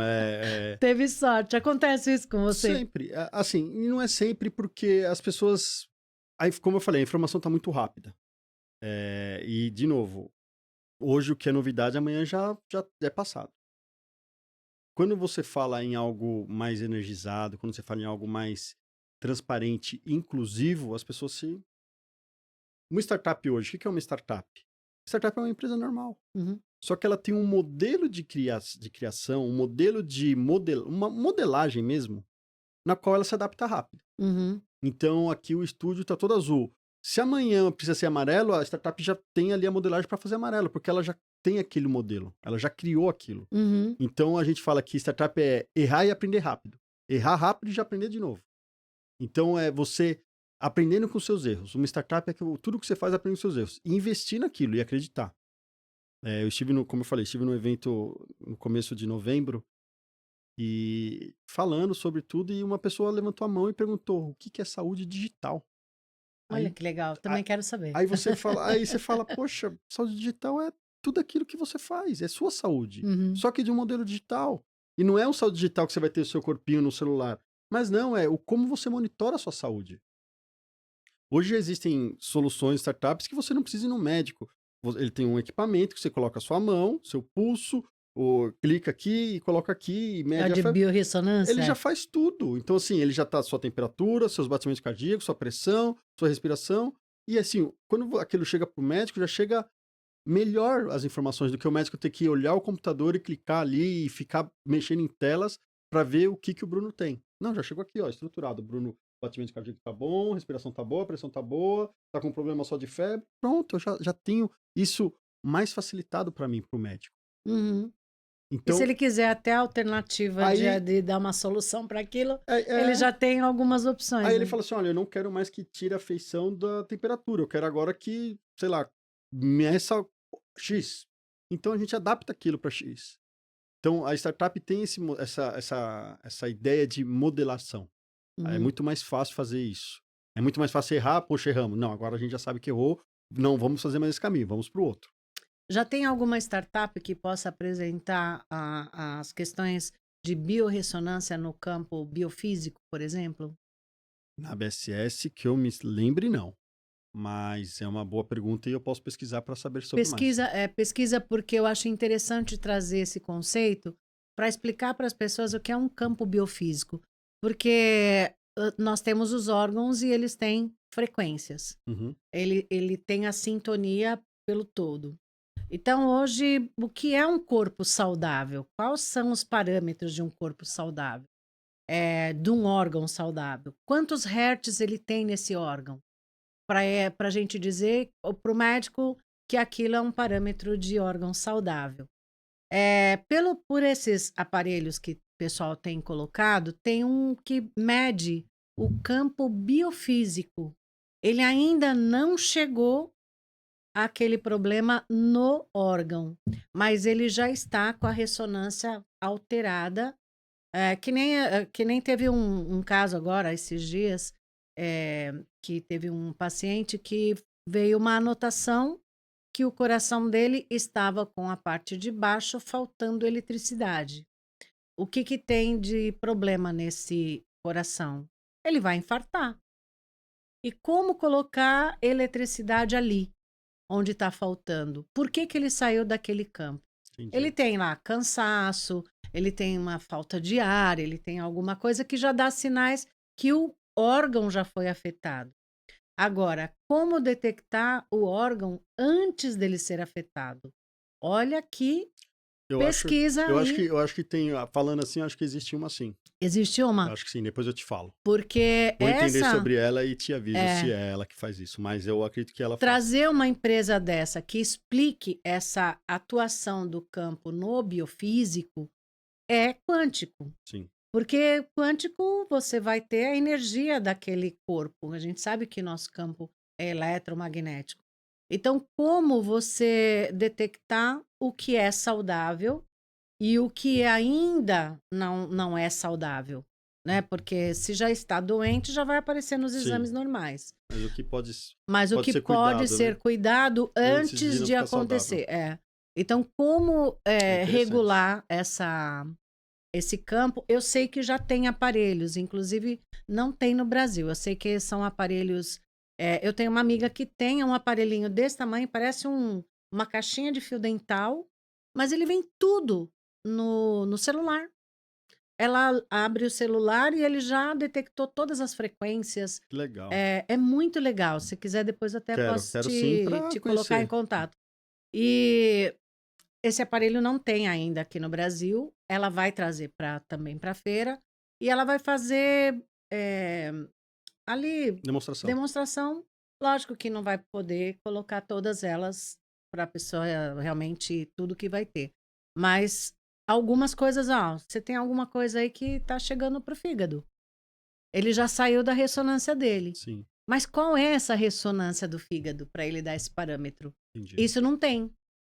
Teve sorte. Acontece isso com você? sempre, assim, e não é sempre porque as pessoas, aí, como eu falei, a informação está muito rápida. E, de novo, hoje o que é novidade, amanhã já é passado. Quando você fala em algo mais energizado, quando você fala em algo mais transparente, inclusivo, as pessoas se. Uma startup hoje, o que é uma startup? Startup é uma empresa normal. Uhum, Só que ela tem um modelo de criação, um modelo uma modelagem mesmo, na qual ela se adapta rápido. uhum, Então aqui o estúdio está todo azul. Se amanhã precisa ser amarelo, a startup já tem ali a modelagem para fazer amarelo, porque ela já tem aquele modelo, ela já criou aquilo. uhum, Então a gente fala que startup é errar e aprender rápido. Errar rápido e já aprender de novo. Então é você aprendendo com seus erros. Uma startup é que tudo que você faz aprende com seus erros. E investir naquilo e acreditar. Eu estive como eu falei, estive no evento no começo de novembro e falando sobre tudo e uma pessoa levantou a mão e perguntou: "O que que é saúde digital?". olha Aí que legal, a também quero saber. aí você fala: "Poxa, saúde digital é tudo aquilo que você faz, é sua saúde, Uhum, só que de um modelo digital". E não é um saúde digital que você vai ter o seu corpinho no celular, mas não, é o como você monitora a sua saúde. Hoje existem soluções, startups que você não precisa ir no médico. Ele tem um equipamento que você coloca a sua mão, seu pulso, ou clica aqui e coloca aqui e é o mede a de ele já biorressonância? faz tudo. Então, assim, ele já tá sua temperatura, seus batimentos cardíacos, sua pressão, sua respiração. E assim, quando aquilo chega pro médico, já chega melhor as informações do que o médico ter que olhar o computador e clicar ali e ficar mexendo em telas para ver o que que o Bruno tem. Não, já chegou aqui, ó, estruturado. Bruno, o batimento cardíaco tá bom, respiração tá boa, pressão tá boa, tá com problema só de febre. Pronto, eu já tenho isso mais facilitado para mim, pro médico. Uhum. E se Então, ele quiser até a alternativa aí, de dar uma solução para aquilo, é, ele é, já tem algumas aí opções, ele né? fala assim: olha, eu não quero mais que tire a feição da temperatura, eu quero agora que, sei lá, meça X. Então a gente adapta aquilo para X. Então, a startup tem essa ideia de modelação. É Uhum. muito mais fácil fazer isso. É muito mais fácil errar, poxa, erramos. Não, agora a gente já sabe que errou, não vamos fazer mais esse caminho, vamos para o outro. Já tem alguma startup que possa apresentar as questões de biorressonância no campo biofísico, por exemplo? Na BSS, que eu me lembre, não. Mas é uma boa pergunta e eu posso pesquisar para saber sobre mais. Pesquisa porque eu acho interessante trazer esse conceito para explicar para as pessoas o que é um campo biofísico. Porque nós temos os órgãos e eles têm frequências. Uhum. Ele tem a sintonia pelo todo. Então, hoje, o que é um corpo saudável? Quais são os parâmetros de um corpo saudável? De um órgão saudável? Quantos hertz ele tem nesse órgão? Para a gente dizer para o médico que aquilo é um parâmetro de órgão saudável. Por esses aparelhos que o pessoal tem colocado, tem um que mede o campo biofísico. Ele ainda não chegou àquele problema no órgão, mas ele já está com a ressonância alterada. Que nem teve um caso agora, esses dias, que teve um paciente que veio uma anotação que o coração dele estava com a parte de baixo faltando eletricidade. O que que tem de problema nesse coração? Ele vai infartar. E como colocar eletricidade ali, onde está faltando? Por que que ele saiu daquele campo? Ele Entendi. tem lá cansaço, ele tem uma falta de ar, ele tem alguma coisa que já dá sinais que o órgão já foi afetado. Agora, como detectar o órgão antes dele ser afetado? Olha que Eu acho, pesquisa aí. eu acho que tem, falando assim, eu acho que existe uma sim. Existe Eu uma? acho que sim, depois eu te falo. Porque Vou entender essa sobre ela e te aviso se é é ela que faz isso, mas eu acredito que ela faz. trazer uma empresa dessa que explique essa atuação do campo no biofísico é quântico. Sim, Porque quântico você vai ter a energia daquele corpo. A gente sabe que nosso campo é eletromagnético. Então, como você detectar o que é saudável e o que ainda não é saudável, né? Porque se já está doente, já vai aparecer nos sim. exames normais. Mas o que Mas o pode que ser pode cuidado, ser né? cuidado Antes de antes não de ficar saudável. acontecer. Então, como É interessante. regular esse campo? Eu sei que já tem aparelhos, inclusive não tem no Brasil. Eu sei que são aparelhos. Eu tenho uma amiga que tem um aparelhinho desse tamanho, parece uma caixinha de fio dental, mas ele vem tudo no celular. Ela abre o celular e ele já detectou todas as frequências. Que legal. É muito legal. Se quiser, depois eu até posso Quero sim te para colocar em conhecer. contato. E esse aparelho não tem ainda aqui no Brasil. Ela vai trazer também para a feira e ela vai fazer ali Demonstração. demonstração. Lógico que não vai poder colocar todas elas para a pessoa realmente tudo que vai ter. Mas algumas coisas, você tem alguma coisa aí que está chegando pro fígado. Ele já saiu da ressonância dele. Sim, Mas qual é essa ressonância do fígado para ele dar esse parâmetro? entendi. Isso não tem,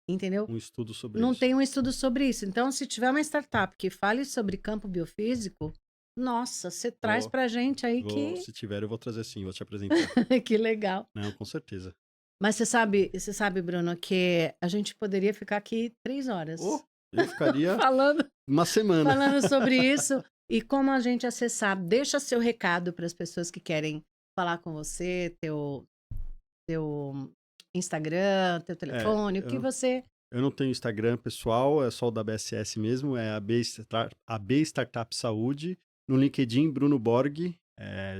entendeu? Um estudo sobre Não isso. tem um estudo sobre isso. Então, se tiver uma startup que fale sobre campo biofísico, nossa, você traz Vou, pra gente aí que se tiver, eu vou trazer sim, vou te apresentar. que legal. Não, com certeza. Mas você sabe, Bruno, que a gente poderia ficar aqui 3 Oh, horas eu ficaria falando uma semana. falando sobre isso e como a gente acessar. Deixa seu recado para as pessoas que querem falar com você, teu Instagram, teu É, telefone, o que você. eu não tenho Instagram pessoal, é só o da BSS mesmo, é a B Startup Saúde. No LinkedIn, Bruno Borg,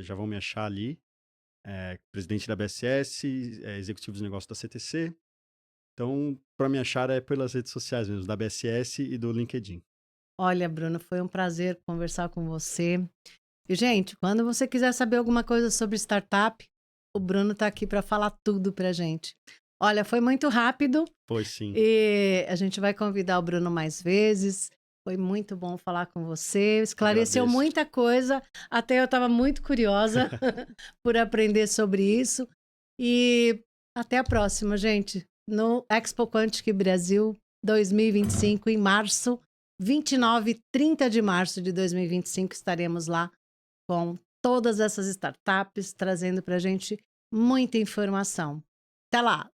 já vão me achar ali. Presidente da BSS, executivo de negócios da CTC. Então, para me achar é pelas redes sociais mesmo, da BSS e do LinkedIn. Olha, Bruno, foi um prazer conversar com você. E, gente, quando você quiser saber alguma coisa sobre startup, o Bruno está aqui para falar tudo pra gente. Olha, foi muito rápido Pois sim, e a gente vai convidar o Bruno mais vezes. Foi muito bom falar com você, esclareceu agradeço. muita coisa, até eu estava muito curiosa por aprender sobre isso. E até a próxima, gente, no Expo Quantic Brasil 2025, em março, 29 e 30 de março de 2025, estaremos lá com todas essas startups, trazendo para a gente muita informação. Até lá!